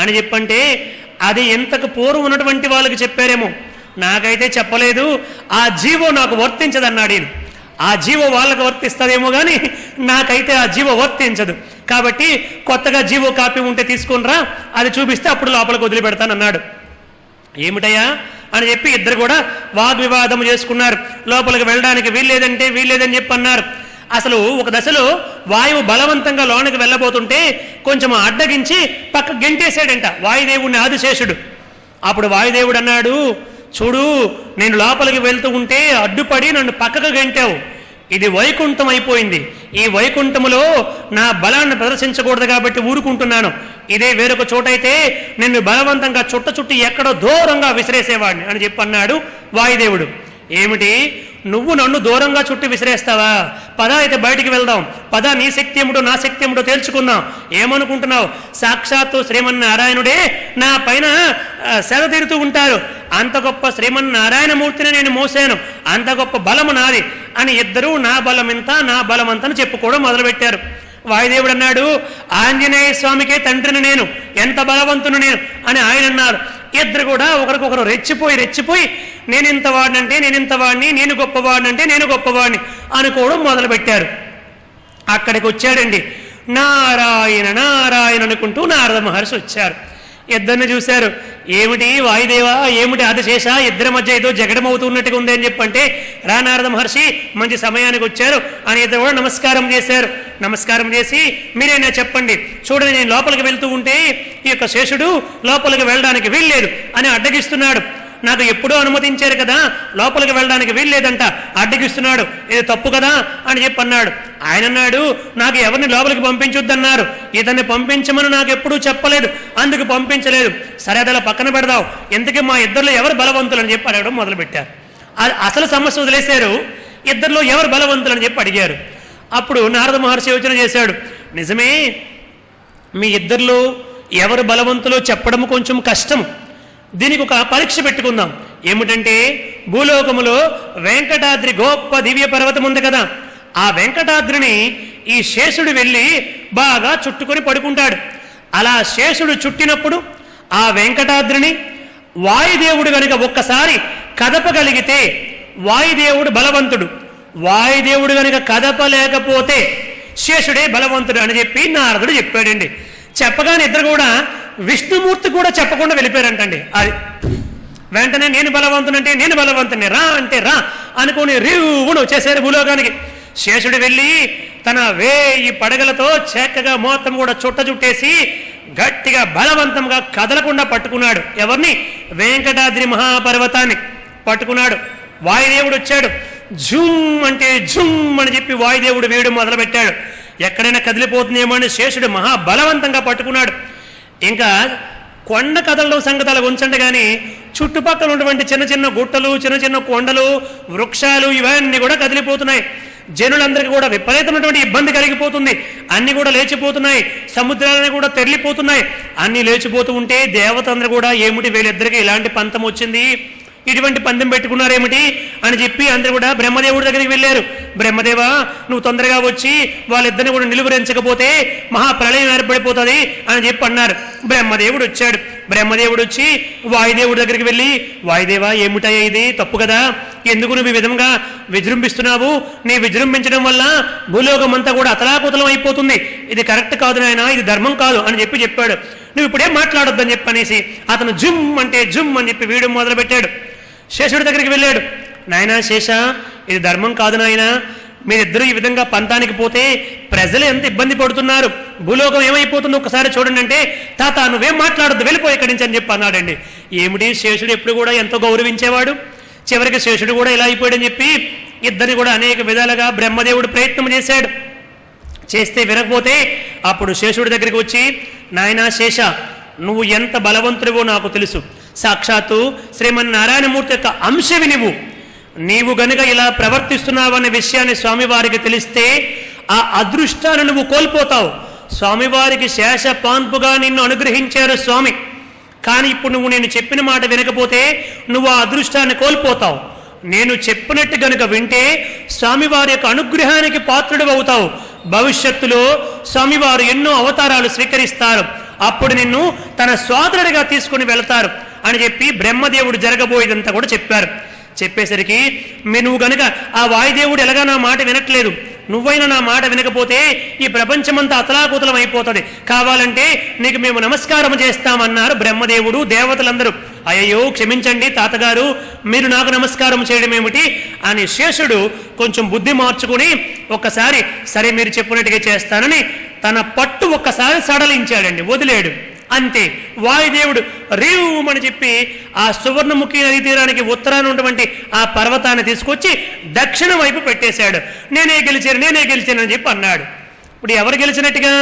అని చెప్పంటే అది ఎంతకు పూర్వం ఉన్నటువంటి వాళ్ళకి చెప్పారేమో, నాకైతే చెప్పలేదు. ఆ జీవో నాకు వర్తించదన్నాడు ఈయన. ఆ జీవో వాళ్ళకు వర్తిస్తుందేమో కానీ నాకైతే ఆ జీవో వర్తించదు. కాబట్టి కొత్తగా జీవో కాపీ ఉంటే తీసుకునిరా, అది చూపిస్తే అప్పుడు లోపలికి వదిలిపెడతానన్నాడు. ఏమిటయ్యా అని చెప్పి ఇద్దరు కూడా వాగ్వివాదం చేసుకున్నారు. లోపలికి వెళ్ళడానికి వీల్లేదని చెప్పి అన్నారు. అసలు ఒక దశలో వాయువు బలవంతంగా లోనికి వెళ్ళబోతుంటే కొంచెం అడ్డగించి పక్క గెంటేశాడంట వాయుదేవుడిని ఆదిశేషుడు. అప్పుడు వాయుదేవుడు అన్నాడు, చూడు, నేను లోపలికి వెళ్తూ ఉంటే అడ్డుపడి నన్ను పక్కకు గెంటావు. ఇది వైకుంఠం అయిపోయింది. ఈ వైకుంఠములో నా బలాన్ని ప్రదర్శించకూడదు కాబట్టి ఊరుకుంటున్నాను. ఇదే వేరొక చోటైతే నిన్ను బలవంతంగా చుట్టి ఎక్కడో దూరంగా విసిరేసేవాడిని అని చెప్పి అన్నాడు వాయుదేవుడు. ఏమిటి, నువ్వు నన్ను దూరంగా చుట్టి విసిరేస్తావా? పద అయితే బయటికి వెళ్దాం, పద, నీ శక్తి ఏమిటో నా శక్తి ఏమిటో తేల్చుకుందాం. ఏమనుకుంటున్నావు? సాక్షాత్తు శ్రీమన్నారాయణుడే నా పైన సేద తీరుతూ ఉంటారు. అంత గొప్ప శ్రీమన్నారాయణమూర్తిని నేను మోసాను, అంత గొప్ప బలము నాది అని ఇద్దరూ నా బలం ఇంత నా బలం అంతని చెప్పుకోవడం మొదలుపెట్టారు. వాయుదేవుడు అన్నాడు, ఆంజనేయ స్వామికే తండ్రిని నేను, ఎంత బలవంతును నేను అని ఆయన అన్నారు. ఇద్దరు కూడా ఒకరికొకరు రెచ్చిపోయి నేనింత వాడిని, నేను గొప్పవాడినంటే నేను గొప్పవాడిని అనుకోవడం మొదలుపెట్టారు. అక్కడికి వచ్చాడండి. నారాయణ నారాయణ అనుకుంటూ నారద మహర్షి వచ్చారు. ఇద్దరిని చూశారు. ఏమిటి వాయుదేవా, ఏమిటి ఆదిశేష, ఇద్దరి మధ్య ఏదో జగడమవుతున్నట్టుగా ఉంది అని చెప్పంటే, రా నారద మహర్షి, మంచి సమయానికి వచ్చారు అని ఇద్దరు కూడా నమస్కారం చేశారు. నమస్కారం చేసి, మీరేనా చెప్పండి, చూడండి, నేను లోపలికి వెళ్తూ ఉంటే ఈ యొక్క శేషుడు లోపలికి వెళ్ళడానికి వీల్లేదు అని అడ్డగిస్తున్నాడు. నాకు ఎప్పుడూ అనుమతించారు కదా, లోపలికి వెళ్ళడానికి వీల్లేదంట, అడ్డగిస్తున్నాడు, ఇది తప్పు కదా అని చెప్పి అన్నాడు. ఆయన అన్నాడు, నాకు ఎవరిని లోపలికి పంపించొద్దన్నారు, ఇతన్ని పంపించమని నాకు ఎప్పుడూ చెప్పలేదు, అందుకు పంపించలేదు. సరే, అదలా పక్కన పెడదాం, ఎందుకు మా ఇద్దరిలో ఎవరు బలవంతులు అని చెప్పి అడగడం మొదలుపెట్టారు. అసలు సమస్య వదిలేశారు, ఇద్దరిలో ఎవరు బలవంతులు అని చెప్పి అడిగారు. అప్పుడు నారద మహర్షి యోచన చేశాడు, నిజమే, మీ ఇద్దరిలో ఎవరు బలవంతులో చెప్పడం కొంచెం కష్టం. దీనికి ఒక పరీక్ష పెట్టుకుందాం. ఏమిటంటే, భూలోకములో వెంకటాద్రి గొప్ప దివ్య పర్వతం ఉంది కదా, ఆ వెంకటాద్రిని ఈ శేషుడు వెళ్ళి బాగా చుట్టుకొని పడుకుంటాడు. అలా శేషుడు చుట్టినప్పుడు ఆ వెంకటాద్రిని వాయుదేవుడు గనుక ఒక్కసారి కదపగలిగితే వాయుదేవుడు బలవంతుడు, వాయుదేవుడు గనుక కదపలేకపోతే శేషుడే బలవంతుడు అని చెప్పి నారదుడు చెప్పాడండి. చెప్పగానే ఇద్దరు కూడా విష్ణుమూర్తి కూడా చెప్పకుండా వెళ్ళిపోయారంటండి. అది వెంటనే నేను బలవంతునంటే నేను బలవంతుని, రా అంటే రా అనుకుని రివ్వును వచ్చేసారు భూలోకానికి. శేషుడు వెళ్ళి తన 1000 పడగలతో చక్కగా మొత్తం కూడా చుట్టేసి గట్టిగా బలవంతంగా కదలకుండా పట్టుకున్నాడు. ఎవరిని? వెంకటాద్రి మహాపర్వతాన్ని పట్టుకున్నాడు. వాయుదేవుడు వచ్చాడు. జుమ్ అంటే జుమ్ అని చెప్పి వాయుదేవుడు వేయడం మొదలుపెట్టాడు. ఎక్కడైనా కదిలిపోతుందేమో అని శేషుడు మహాబలవంతంగా పట్టుకున్నాడు. ఇంకా కొండ కదలడం సంగతాలు ఉంచండి కానీ చుట్టుపక్కల ఉన్నటువంటి చిన్న చిన్న గుట్టలు, చిన్న చిన్న కొండలు, వృక్షాలు ఇవన్నీ కూడా కదిలిపోతున్నాయి. జనులందరికీ కూడా విపరీతమైనటువంటి ఇబ్బంది కలిగిపోతుంది. అన్ని కూడా లేచిపోతున్నాయి, సముద్రాలని కూడా తెరలిపోతున్నాయి. అన్ని లేచిపోతూ ఉంటే దేవతందరూ కూడా ఏమిటి వీళ్ళిద్దరికీ ఇలాంటి పంతం వచ్చింది, ఇటువంటి పందెం పెట్టుకున్నారేమిటి అని చెప్పి అందరూ కూడా బ్రహ్మదేవుడి దగ్గరికి వెళ్ళారు. బ్రహ్మదేవా, నువ్వు తొందరగా వచ్చి వాళ్ళిద్దరిని కూడా నిలువరించకపోతే మహాప్రళయం ఏర్పడిపోతుంది అని చెప్పి అన్నారు. బ్రహ్మదేవుడు వచ్చాడు. బ్రహ్మదేవుడు వచ్చి వాయుదేవుడి దగ్గరికి వెళ్ళి, వాయుదేవా, ఏమిటయ్యా ఇది, తప్పు కదా, ఎందుకు నువ్వు ఈ విధంగా విజృంభిస్తున్నావు, నీ విజృంభించడం వల్ల భూలోకం అంతా కూడా అతలాకుతలం అయిపోతుంది, ఇది కరెక్ట్ కాదు నాయన, ఇది ధర్మం కాదు అని చెప్పాడు. నువ్వు ఇప్పుడేం మాట్లాడొద్దని చెప్పనేసి అతను జుమ్ అంటే జుమ్ అని చెప్పి వీయడం మొదలుపెట్టాడు. శేషుడి దగ్గరికి వెళ్ళాడు. నాయనా శేష, ఇది ధర్మం కాదు నాయన, మీరిద్దరూ ఈ విధంగా పంతానికి పోతే ప్రజలు ఎంత ఇబ్బంది పడుతున్నారు, భూలోకం ఏమైపోతుందో ఒకసారి చూడండి అంటే, తాత నువ్వేం మాట్లాడొద్దు, వెళ్ళిపోయి ఇక్కడి నుంచి అని చెప్పి అన్నాడండి. ఏమిటి, శేషుడు ఎప్పుడు కూడా ఎంతో గౌరవించేవాడు, చివరికి శేషుడు కూడా ఇలా అయిపోయాడని చెప్పి ఇద్దరిని కూడా అనేక విధాలుగా బ్రహ్మదేవుడు ప్రయత్నం చేశాడు. చేస్తే వినకపోతే అప్పుడు శేషుడి దగ్గరికి వచ్చి, నాయనా శేష, నువ్వు ఎంత బలవంతుడివో నాకు తెలుసు, సాక్షాత్తు శ్రీమన్నారాయణమూర్తి యొక్క అంశవి నీవు గనుక ఇలా ప్రవర్తిస్తున్నావనే విషయాన్ని స్వామివారికి తెలిస్తే ఆ అదృష్టాన్ని నువ్వు కోల్పోతావు. స్వామివారికి శేష పాన్పుగా నిన్ను అనుగ్రహించారు స్వామి, కానీ ఇప్పుడు నువ్వు నేను చెప్పిన మాట వినకపోతే నువ్వు ఆ అదృష్టాన్ని కోల్పోతావు. నేను చెప్పినట్టు గనుక వింటే స్వామివారి యొక్క అనుగ్రహానికి పాత్రుడు అవుతావు. భవిష్యత్తులో స్వామివారు ఎన్నో అవతారాలు స్వీకరిస్తారు, అప్పుడు నిన్ను తన సోదరుడిగా తీసుకుని వెళతారు అని చెప్పి బ్రహ్మదేవుడు జరగబోయేదంతా కూడా చెప్పారు. చెప్పేసరికి నువ్వు గనుక ఆ వాయుదేవుడు ఎలాగా నా మాట వినట్లేదు, నువ్వైనా నా మాట వినకపోతే ఈ ప్రపంచమంతా అతలాకుతలం అయిపోతుంది, కావాలంటే నీకు మేము నమస్కారం చేస్తామన్నారు బ్రహ్మదేవుడు. దేవతలందరూ అయ్యో క్షమించండి తాతగారు, మీరు నాకు నమస్కారం చేయడం ఏమిటి అని శేషుడు కొంచెం బుద్ధి మార్చుకుని ఒక్కసారి సరే మీరు చెప్పినట్టుగా చేస్తానని తన పట్టు ఒక్కసారి సడలించాడండి, వదిలేడు. అంతే, వాయుదేవుడు రేవుమని చెప్పి ఆ సువర్ణముఖి నదీ తీరానికి ఉత్తరాన ఉన్నటువంటి ఆ పర్వతాన్ని తీసుకొచ్చి దక్షిణ వైపు పెట్టేశాడు. నేనే గెలిచాను అని చెప్పి అన్నాడు. ఇప్పుడు ఎవరు గెలిచినట్టుగా?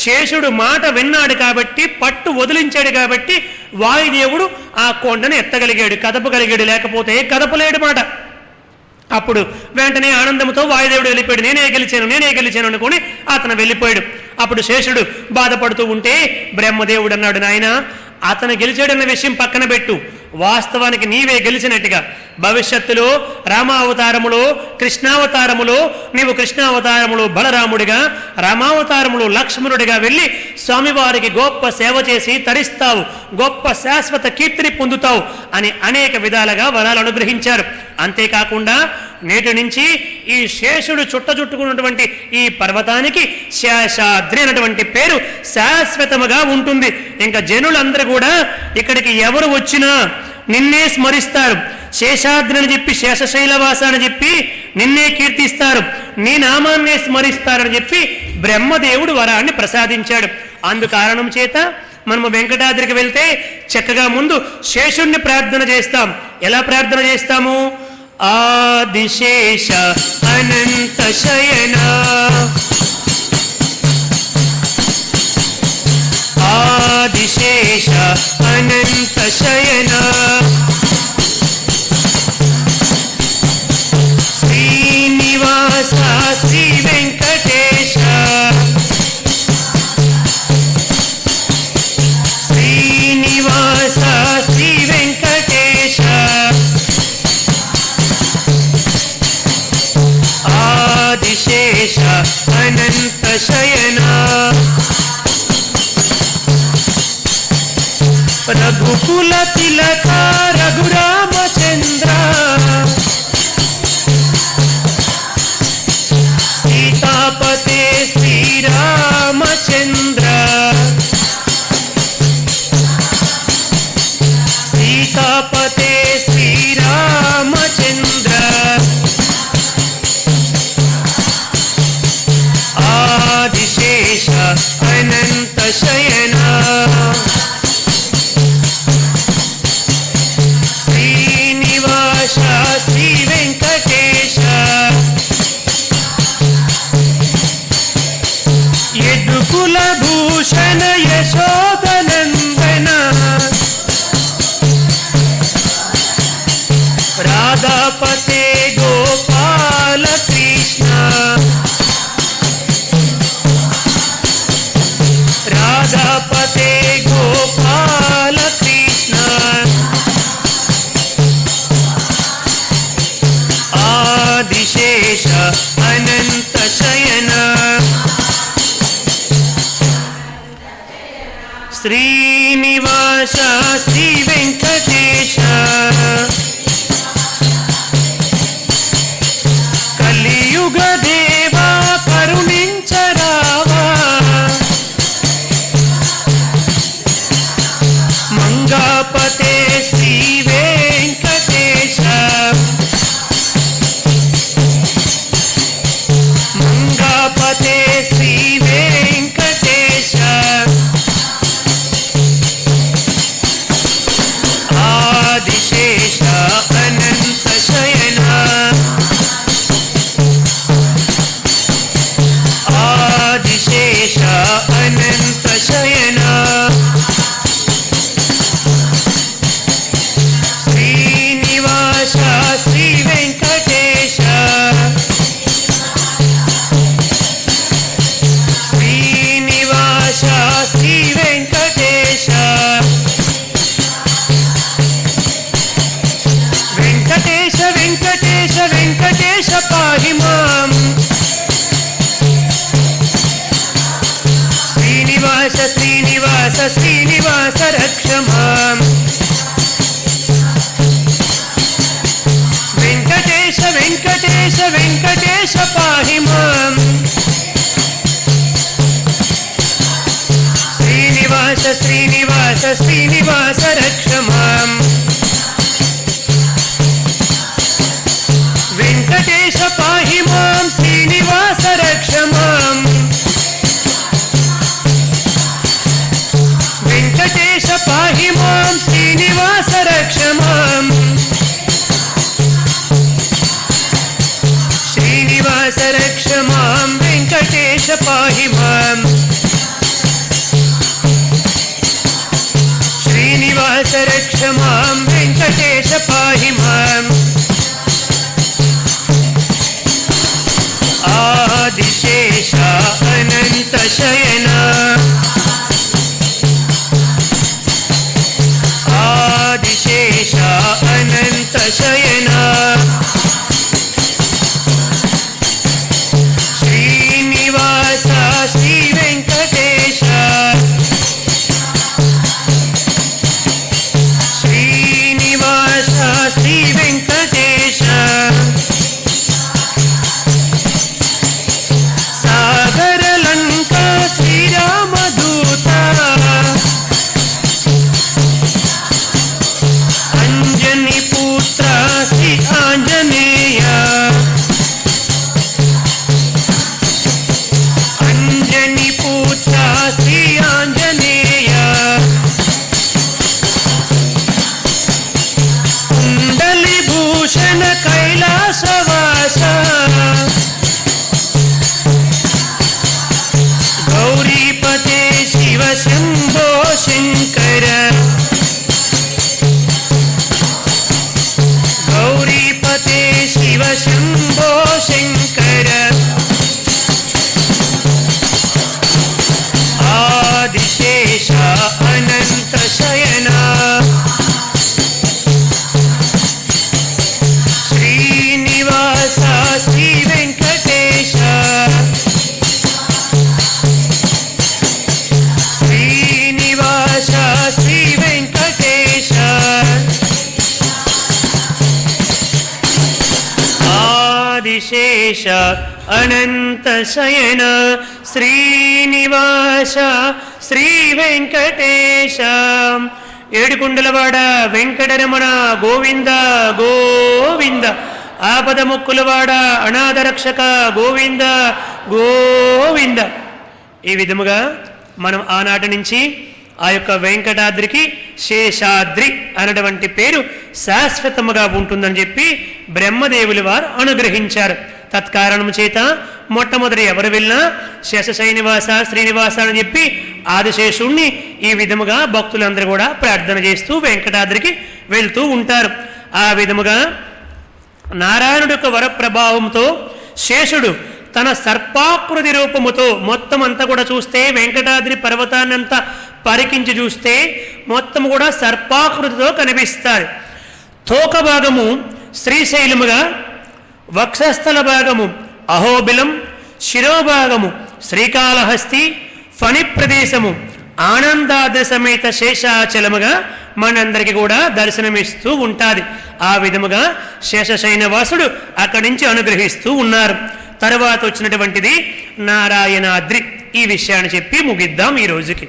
శేషుడు మాట విన్నాడు కాబట్టి, పట్టు వదిలించాడు కాబట్టి వాయుదేవుడు ఆ కొండను ఎత్తగలిగాడు, కదపగలిగాడు, లేకపోతే కదపలేడు మాట. అప్పుడు వెంటనే ఆనందంతో వాయుదేవుడు వెళ్ళిపోయాడు. నేనే గెలిచాను అనుకుని అతను వెళ్ళిపోయాడు. అప్పుడు శేషుడు బాధపడుతూ ఉంటే బ్రహ్మదేవుడు అన్నాడు, నాయనా అతను గెలిచాడన్న విషయం పక్కన పెట్టు, వాస్తవానికి నీవే గెలిచినట్టుగా. భవిష్యత్తులో రామావతారములో, కృష్ణావతారములో నీవు కృష్ణావతారములో బలరాముడిగా, రామావతారములో లక్ష్మణుడిగా వెళ్ళి స్వామివారికి గొప్ప సేవ చేసి తరిస్తావు, గొప్ప శాశ్వత కీర్తిని పొందుతావు అని అనేక విధాలుగా వరాలు అనుగ్రహించారు. అంతేకాకుండా నేటి నుంచి ఈ శేషుడు చుట్టుకున్నటువంటి ఈ పర్వతానికి శేషాద్రి అనేటువంటి పేరు శాశ్వతముగా ఉంటుంది. ఇంకా జనులందరూ కూడా ఇక్కడికి ఎవరు వచ్చినా నిన్నే స్మరిస్తారు. శేషాద్రి అని చెప్పి, శేషశైలవాస అని చెప్పి నిన్నే కీర్తిస్తారు, నీ నామాన్నే స్మరిస్తారని చెప్పి బ్రహ్మదేవుడు వరాన్ని ప్రసాదించాడు. అందుకారణం చేత మనము వెంకటాద్రికి వెళ్తే చక్కగా ముందు శేషుణ్ణి ప్రార్థన చేస్తాం. ఎలా ప్రార్థన చేస్తాము? ఆదిశేష అనంత శయన, ఆదిశేష అనంత శయన, శ్రీనివాస శ్రీ వెంకటేశ, శ్రీనివాస శ్రీ వెంకటేశ, ఆదిశేష అనంత శయన, రఘుకుల తిలక రఘురామచంద్ర, సీతాపతే శ్రీరామచంద్ర, సీతాపతే శ్రీరామచంద్ర, ఆదిశేష అనంత శయన, శ్రీనివాస శ్రీ వెంకటేశ, యదుకుల భూషణ యశోదనందన, రాధాపతే గోపాల కృష్ణ, రాధాపతే గోపాల కృష్ణ, ఆదిశేష అనంత శయన, శ్రీనివాస శ్రీ వెంకటేశ, శ్రీనివాస రక్ష మాం. వెంకటేశ వెంకటేశ వెంకటేశ పాహి మాం. శ్రీనివాస శ్రీనివాస శ్రీనివాస రక్ష మాం. వెంకటేశ పాహి మాం శ్రీనివాస రక్ష మాం. వెంకటేశ పాహి మాం శ్రీనివాస రక్ష మాం. శ్రీనివాస రక్ష మాం వెంకటేశ పాహి మాం. శ్రీనివాస రక్ష మాం వెంకటేశ పాహి మాం. ఆదిశేష అనంత శయన ఆదిశేష అనంత శయన శ్రీనివాస శ్రీ వెంకటేశ శ్రీనివాస శ్రీ వెంకటేశ సాగర లంకా శ్రీరామదూత అంజని పుత్ర శ్రీ ఆంజనేయ అంజని పుత్ర శ్రీ ఆంజనేయ కుండలి భూషణ కైలాసవాస గౌరీపతే శివ శంభో శంకర గౌరీపతే శివ శంభో శంకర ఆదిశేష అనంత శయన శ్రీనివాస శ్రీ వెంకటేశ శ్రీనివాస శ్రీ వెంకటేశ ఆదిశేష అనంత శయన శ్రీనివాస శ్రీ వెంకటేశ. ఏడుకుండలవాడ వెంకటరమణ గోవింద గోవింద. ఆపద ముక్కులవాడ అనాథరక్షక గోవింద గోవింద. ఈ విధముగా మనం ఆనాటి నుంచి ఆ యొక్క వెంకటాద్రికి శేషాద్రి అనేటువంటి పేరు శాశ్వతముగా ఉంటుందని చెప్పి బ్రహ్మదేవులు వారు అనుగ్రహించారు. తత్కారణం చేత మొట్టమొదటి ఎవరు వెళ్ళినా శేషశైనివాస శ్రీనివాస అని చెప్పి ఆదిశేషుణ్ణి ఈ విధముగా భక్తులందరూ కూడా ప్రార్థన చేస్తూ వెంకటాద్రికి వెళ్తూ ఉంటారు. ఆ విధముగా నారాయణుడి యొక్క వరప్రభావంతో శేషుడు తన సర్పాకృతి రూపముతో మొత్తం అంతా కూడా చూస్తే వెంకటాద్రి పర్వతాన్నంతా పరికించి చూస్తే మొత్తం కూడా సర్పాకృతితో కనిపిస్తారు. తోక భాగము శ్రీశైలముగా, వక్షస్థల భాగము అహోబిలం, శిరోభాగము శ్రీకాళహస్తి, ఫణి ప్రదేశము ఆనందాద్రి సమేత శేషాచలముగా మనందరికీ కూడా దర్శనమిస్తూ ఉంటుంది. ఆ విధముగా శేషశైనవాసుడు అక్కడి నుంచి అనుగ్రహిస్తూ ఉన్నారు. తర్వాత వచ్చినటువంటిది నారాయణాద్రి. ఈ విషయాన్ని చెప్పి ముగిద్దాం ఈ రోజుకి.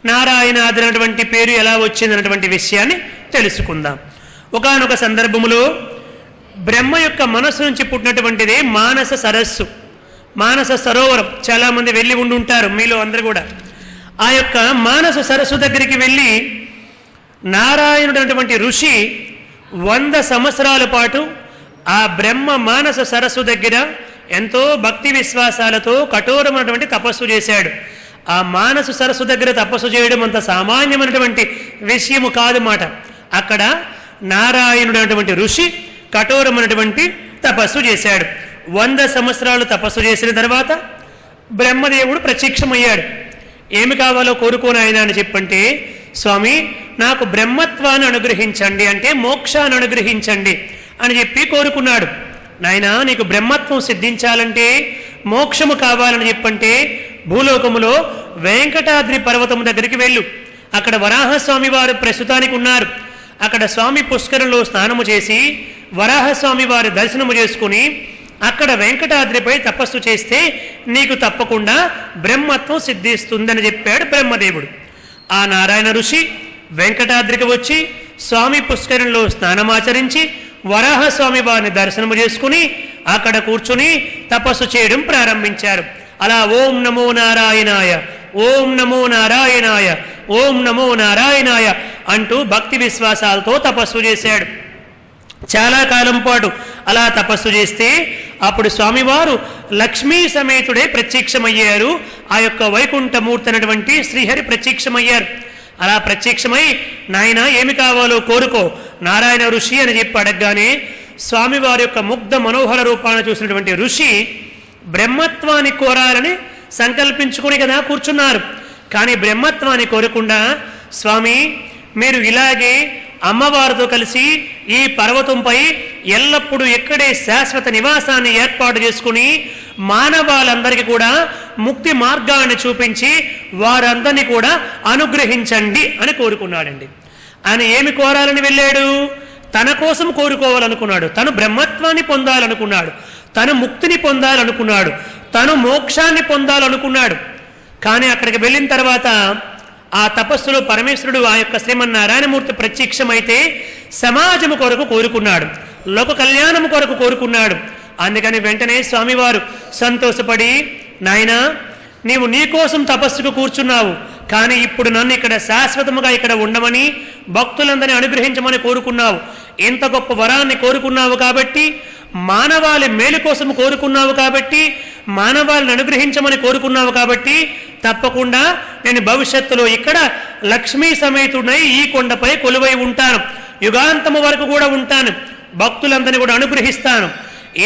నారాయణాద్రి అనేటువంటి పేరు ఎలా వచ్చిందన్నటువంటి విషయాన్ని తెలుసుకుందాం. ఒకానొక సందర్భములో బ్రహ్మ యొక్క మనస్సు నుంచి పుట్టినటువంటిదే మానస సరస్సు, మానస సరోవరం. చాలామంది వెళ్ళి ఉండి ఉంటారు మీలో అందరూ కూడా. ఆ యొక్క మానస సరస్సు దగ్గరికి వెళ్ళి నారాయణుడు అనేటువంటి ఋషి 100 సంవత్సరాల పాటు ఆ బ్రహ్మ మానస సరస్సు దగ్గర ఎంతో భక్తి విశ్వాసాలతో కఠోరమైనటువంటి తపస్సు చేశాడు. ఆ మానస సరస్సు దగ్గర తపస్సు చేయడం అంత సామాన్యమైనటువంటి విషయము కాదు మాట. అక్కడ నారాయణుడు అనేటువంటి ఋషి కఠోరమైనటువంటి తపస్సు చేశాడు. 100 సంవత్సరాలు తపస్సు చేసిన తర్వాత బ్రహ్మదేవుడు ప్రత్యక్షమయ్యాడు. ఏమి కావాలో కోరుకోను ఆయన అని చెప్పంటే, స్వామి నాకు బ్రహ్మత్వాన్ని అనుగ్రహించండి అంటే మోక్షాన్ని అనుగ్రహించండి అని చెప్పి కోరుకున్నాడు. నాయనా నీకు బ్రహ్మత్వం సిద్ధించాలంటే మోక్షము కావాలని చెప్పంటే భూలోకములో వెంకటాద్రి పర్వతము దగ్గరికి వెళ్ళు. అక్కడ వరాహస్వామి వారు ప్రస్తుతానికి ఉన్నారు. అక్కడ స్వామి పుష్కరంలో స్నానము చేసి వరాహస్వామి వారి దర్శనము చేసుకుని అక్కడ వెంకటాద్రిపై తపస్సు చేస్తే నీకు తప్పకుండా బ్రహ్మత్వం సిద్ధిస్తుందని చెప్పాడు బ్రహ్మదేవుడు. ఆ నారాయణ ఋషి వెంకటాద్రికి వచ్చి స్వామి పుష్కరంలో స్నానమాచరించి వరాహస్వామి వారిని దర్శనము చేసుకుని అక్కడ కూర్చుని తపస్సు చేయడం ప్రారంభించారు. అలా ఓం నమో నారాయణాయ, ఓం నమో నారాయణాయ, ఓం నమో నారాయణాయ అంటూ భక్తి విశ్వాసాలతో తపస్సు చేశాడు. చాలా కాలం పాటు అలా తపస్సు చేస్తే అప్పుడు స్వామివారు లక్ష్మీ సమేతుడే ప్రత్యక్షమయ్యారు. ఆ యొక్క వైకుంఠమూర్తి అయినటువంటి శ్రీహరి ప్రత్యక్షమయ్యారు. అలా ప్రత్యక్షమై నాయన ఏమి కావాలో కోరుకో నారాయణ ఋషి అని చెప్పి అడగగానే స్వామివారి యొక్క ముగ్ధ మనోహర రూపాన్ని చూసినటువంటి ఋషి బ్రహ్మత్వాన్ని కోరాలని సంకల్పించుకుని కదా కూర్చున్నారు. కానీ బ్రహ్మత్వాన్ని కోరకుండా స్వామి మీరు ఇలాగే అమ్మవారితో కలిసి ఈ పర్వతంపై ఎల్లప్పుడూ ఎక్కడే శాశ్వత నివాసాన్ని ఏర్పాటు చేసుకుని మానవాళ్ళందరికీ కూడా ముక్తి మార్గాన్ని చూపించి వారందరినీ కూడా అనుగ్రహించండి అని కోరుకున్నాడండి. ఆయన ఏమి కోరాలని వెళ్ళాడు? తన కోసం కోరుకోవాలనుకున్నాడు. తను బ్రహ్మత్వాన్ని పొందాలనుకున్నాడు, తను ముక్తిని పొందాలనుకున్నాడు, తను మోక్షాన్ని పొందాలనుకున్నాడు. కానీ అక్కడికి వెళ్ళిన తర్వాత ఆ తపస్సులో పరమేశ్వరుడు ఆ యొక్క శ్రీమన్నారాయణమూర్తి ప్రత్యక్షమైతే సమాజము కొరకు కోరుకున్నాడు, లోక కళ్యాణము కొరకు కోరుకున్నాడు. అందుకని వెంటనే స్వామివారు సంతోషపడి నాయనా నీవు నీ కోసం తపస్సుకు కూర్చున్నావు, కానీ ఇప్పుడు నన్ను ఇక్కడ శాశ్వతముగా ఇక్కడ ఉండమని భక్తులందరినీ అనుగ్రహించమని కోరుకున్నావు. ఎంత గొప్ప వరాన్ని కోరుకున్నావు కాబట్టి, మానవాళి మేలు కోసం కోరుకున్నావు కాబట్టి, మానవాళిని అనుగ్రహించమని కోరుకున్నావు కాబట్టి తప్పకుండా నేను భవిష్యత్తులో ఇక్కడ లక్ష్మీ సమేతుడై ఈ కొండపై కొలువై ఉంటాను, యుగాంతము వరకు కూడా ఉంటాను, భక్తులందరినీ కూడా అనుగ్రహిస్తాను.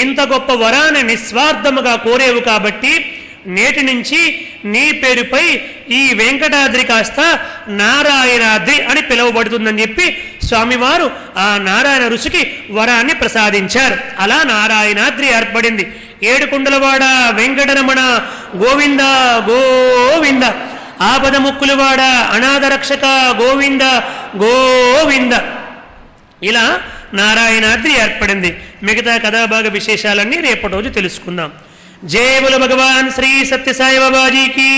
ఎంత గొప్ప వరాన్ని నిస్వార్థముగా కోరేవు కాబట్టి నేటి నుంచి నీ పేరుపై ఈ వెంకటాద్రి కాస్త నారాయణాద్రి అని పిలువబడుతుందని చెప్పి స్వామివారు ఆ నారాయణ ఋషికి వరాన్ని ప్రసాదించారు. అలా నారాయణాద్రి ఏర్పడింది. ఏడుకొండలవాడ వెంకటరమణ గోవింద గోవింద, ఆపద ముక్కులవాడ అనాథ రక్షక గోవింద గోవింద. ఇలా నారాయణాద్రి ఏర్పడింది. మిగతా కథాభాగ విశేషాలన్నీ రేపటి రోజు తెలుసుకుందాం. జయ బోలో భగవాన్ శ్రీ సత్యసాయి బాబాజీకి,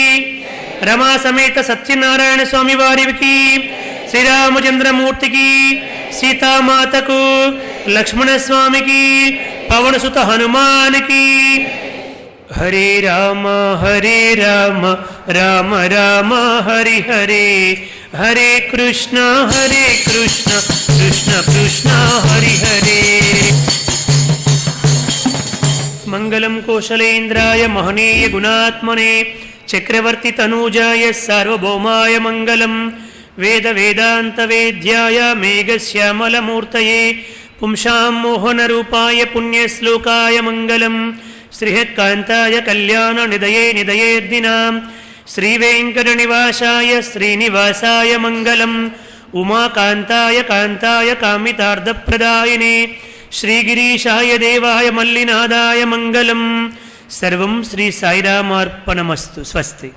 రమా సమేత సత్యనారాయణ స్వామి వారికి, శ్రీరామచంద్రమూర్తికి, సీతామాతకు, లక్ష్మణస్వామికి, పవనసుత హనుమానికి. హరే రామ రామ రామ హరి హరే, హరే కృష్ణ కృష్ణ కృష్ణ హరి హరే. మంగళం కోశలేంద్రాయ మహనీయ గుణాత్మనే, చక్రవర్తి తనూజాయ సార్వభౌమాయ మంగళం. వేద వేదాంత వేద్యాయ మేఘశ్యామలమూర్తయే, పుంసాం మోహన రూపాయ పుణ్యశ్లోకాయ మంగళం. శ్రీహత్కాంతాయ కళ్యాణ నిదయే నిదయేర్దినాం, శ్రీవేంకట నివాసాయ శ్రీనివాసాయ మంగళం. ఉమాకాంతాయ కాంతాయ కామితార్థప్రదాయినే, శ్రీగిరీశాయ దేవాయ మల్లినాదాయ మంగళం. సర్వం శ్రీ సాయిరామార్పణమస్తు. స్వస్తి.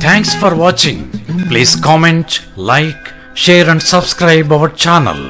Thanks for watching. Please comment, like, share and subscribe our channel.